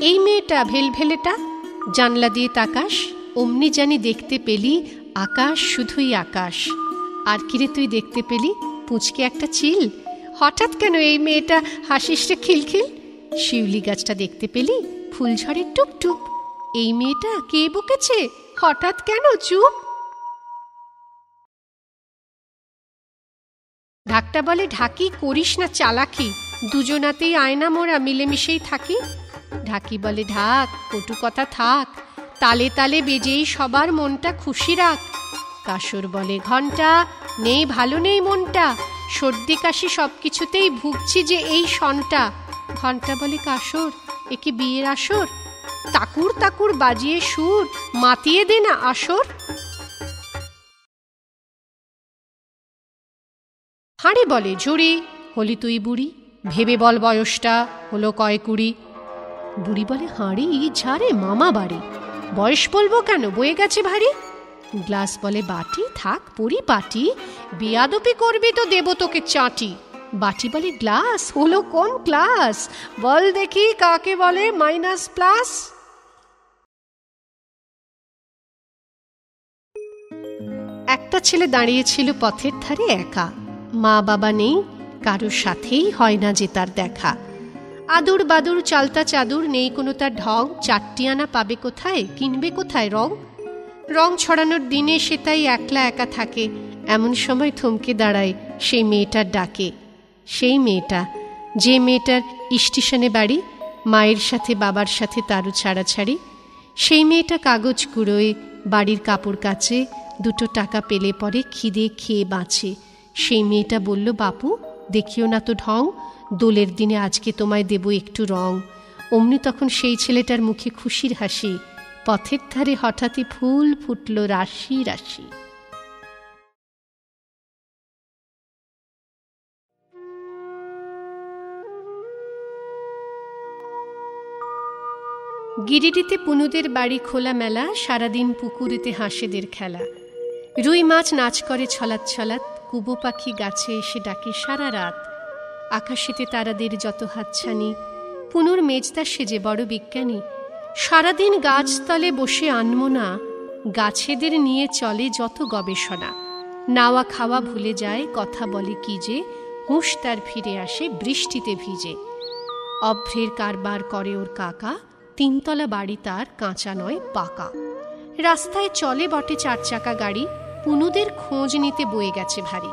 এই মেয়েটা ভেলভেলেটা, জানলা দিয়ে তাকাস, অমনি জানি দেখতে পেলি আকাশ, শুধুই আকাশ। আর কিরে তুই দেখতে পেলি? পুঁচকে একটা চিল। হঠাৎ কেন এই মেয়েটা হাসিস রে খিলখিল? শিউলি গাছটা দেখতে পেলি? ফুল ঝরে টুপ টুপ। এই মেয়েটা কে বকেছে? হঠাৎ কেন চুপ? ঢাকটা বলে ঢাকি, করিস না চালাকি, দুজনাতেই আয়না মোরা মিলেমিশেই থাকি। ঢাকি বলে ঢাক, কটু কথা থাক, তালে তালে বেজেই সবার মনটা খুশি রাখ। কাসর বলে ঘণ্টা, নেই ভালো নেই মনটা, সর্দি কাশি সব কিছুতেই ভুগছি যে এই সনটা। ঘণ্টা বলে কাসর, এ কি বিয়ের আসর? তাকুর তাকুর বাজিয়ে সুর, মাতিয়ে দে না আসর। হাঁড়ি বলে ঝুড়ি, হলি তুই বুড়ি, ভেবে বল বয়সটা হলো কয় কুড়ি। বুড়ি বলে হাঁড়ি ঝাড়ে মামা বাড়ি, বয়স বলবো কেন বয়ে গেছে ভারী। গ্লাস বলে বাটি, থাক পরিপাটি, বেয়াদপি করবি তো দেব তোকে চাটি। বাটি বলে গ্লাস, হলো কোন ক্লাস? বল দেখি কাকে বলে মাইনাস প্লাস? একটা ছেলে দাঁড়িয়েছিল পথের ধারে একা, মা বাবা নেই, কারোর সাথেই হয় না যে তার দেখা। আদুর বাদুর চালতা চাদুর, নেই কোনো তার ঢং, চারটি আনা পাবে কোথায়, কিনবে কোথায় রং? রং ছড়ানোর দিনে সে তাই একলা একা থাকে। এমন সময় থমকে দাঁড়ায় সেই মেয়েটার ডাকে। সেই মেয়েটা, যে মেয়েটার স্টেশনে বাড়ি, মায়ের সাথে বাবার সাথে তারও ছাড়াছাড়ি। সেই মেয়েটা কাগজ কুড়োয়, বাড়ির কাপড় কাচে, দুটো টাকা পেলে পরে খিদে খেয়ে বাঁচে। সেই মেয়েটা বলল, বাপু দেখিও না তো ঢং, দোলের দিনে আজকে তোমায় দেব একটু রং। অমনি তখন সেই ছেলেটার মুখে খুশির হাসি, পথের ধারে হঠাৎই ফুল ফুটল রাশি রাশি। গিরিডিতে পুনুদের বাড়ি খোলা মেলা, সারাদিন পুকুরেতে হাঁসেদের খেলা। রুই মাছ নাচ করে ছলাৎ ছলাৎ, কুবো পাখি গাছে এসে ডাকে সারা রাত। আকাশেতে তারাদের যত হাতছানি, পুনুর মেজদা সেজে বড় বিজ্ঞানী। সারাদিন গাছতলে বসে আনমনা, গাছেদের নিয়ে চলে যত গবেষণা। নাওয়া খাওয়া ভুলে যায়, কথা বলে কি যে, হুঁশ তার ফিরে আসে বৃষ্টিতে ভিজে। অভ্রের কারবার করে ওর কাকা, তিনতলা বাড়ি তার কাঁচা নয় পাকা। রাস্তায় চলে বটে চার চাকা গাড়ি, পুনুদের খোঁজ নিতে বয়ে গেছে ভারী।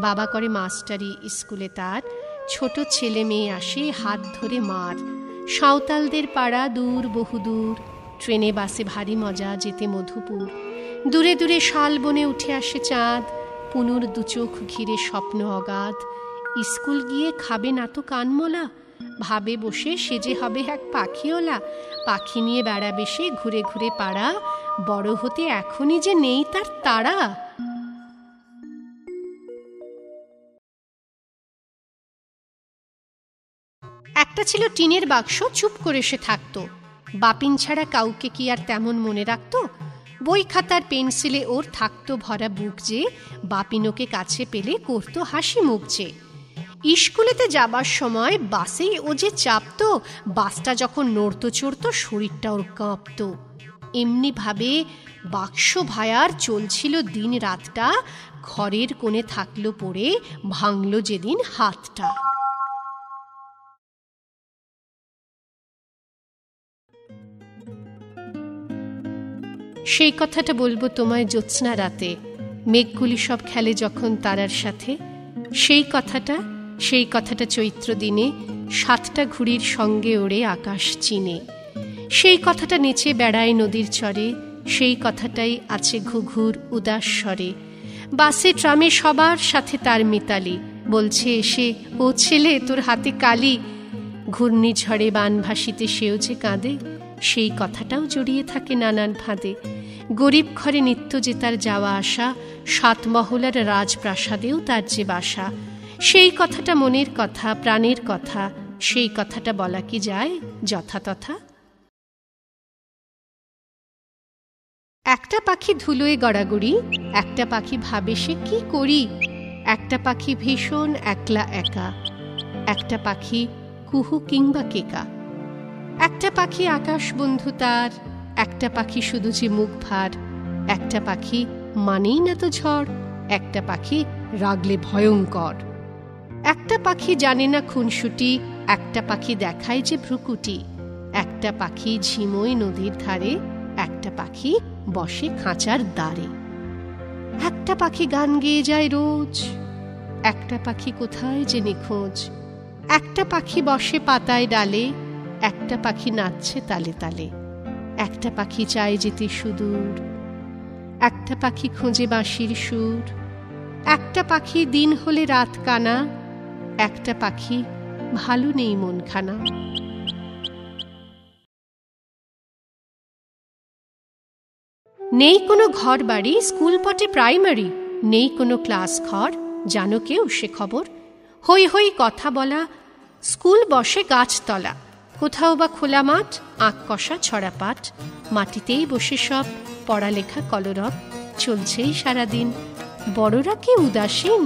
বাবা করে মাস্টারি স্কুলে তার, ছোট ছেলে মেয়ে আসে হাত ধরে মার। সাঁওতালদের পাড়া দূর বহুদূর, ট্রেনে বাসে ভারী মজা যেতে মধুপুর। দূরে দূরে শাল বনে উঠে আসে চাঁদ, পুনুর দুচোখ ঘিরে স্বপ্ন অগাধ। স্কুল গিয়ে খাবে না তো কানমোলা, ভাবে বসে সেজে হবে এক পাখিওলা। পাখি নিয়ে বেড়াবে সে ঘুরে ঘুরে পাড়া, বড় হতে এখনই যে নেই তার তাড়া। একটা ছিল টিনের বাক্স, চুপ করে সে থাকতো। বাপিন ছাড়া কাউকে কি আর তেমন মনে রাখতো? বই খাতার পেন্সিলে ওর থাকতো ভরা বুক যে, বাপিন ওকে কাছে পেলে করতো হাসি মুখ যে। স্কুলেতে যাবার সময় বাসেই ও যে চাপতো, বাসটা যখন নড়তো চড়তো শরীরটা ওর কাঁপতো। এমনি ভাবে বাক্স ভায়ার চলছিল দিন রাতটা, ঘরের কোণে থাকলো পড়ে, ভাঙলো যেদিন হাতটা। সেই কথাটা বলবো তোমায় জ্যোৎস্না রাতে, মেঘগুলি সব খেলে যখন তারার সাথে। সেই কথাটা চৈত্র দিনে, 7টা ঘুড়ির সঙ্গে ওড়ে আকাশ চিনে। সেই কথাটা নেচে বেড়ায় নদীর চরে, সেই কথাটাই আছে ঘুঘুর উদাস স্বরে। বাসে ট্রামে সবার সাথে তার মিতালি, বলছে এসে, ও ছেলে তোর হাতে কালি। ঘূর্ণিঝড়ে বান ভাসিতে সেও যে কাঁদে, সেই কথাটাও জড়িয়ে থাকে নানান ফাঁদে। গরিব ঘরে নিত্য যে তার যাওয়া আসা, 7 মহলার রাজপ্রাসাদেও তার যে বাসা। সেই কথাটা মনের কথা, প্রাণের কথা, সেই কথাটা বলা কি যায় যথাতথা? একটা পাখি ধুলোয় গড়াগড়ি, একটা পাখি ভাবে সে কি করি। একটা পাখি ভীষণ একলা একা, একটা পাখি কুহু কিংবা কেকা। একটা পাখি আকাশ বন্ধু তার, একটা পাখি শুধু যে মুখ ভার। একটা পাখি মানেই না তো ঝড়, একটা পাখি রাগলে ভয়ঙ্কর। একটা পাখি জানে না খুনসুটি, একটা পাখি দেখায় যে ভ্রুকুটি। একটা পাখি ঝিমোয় নদীর ধারে, একটা পাখি বসে খাঁচার দ্বারে। একটা পাখি গান গেয়ে যায় রোজ, একটা পাখি কোথায় যে নিখোঁজ। একটা পাখি বসে পাতায় ডালে, একটা পাখি নাচছে তালে তালে। একটা পাখি চায় যেতে সুদূর, একটা পাখি খোঁজে বাঁশির সুর। একটা পাখি দিন হলে রাত কানা, একটা পাখি ভালো নেই মনখানা। নেই কোনো ঘর বাড়ি, স্কুল পটে প্রাইমারি, নেই কোনো ক্লাস ঘর, জানো কেউ সে খবর? হই হই কথা বলা, স্কুল বসে গাছতলা, কোথাও বা খোলা মাঠ, আঁক কষা ছড়া পাঠ। মাটিতেই বসে সব পড়ালেখা কলরব, চলছেই সারাদিন। বড়রা কি উদাসীন?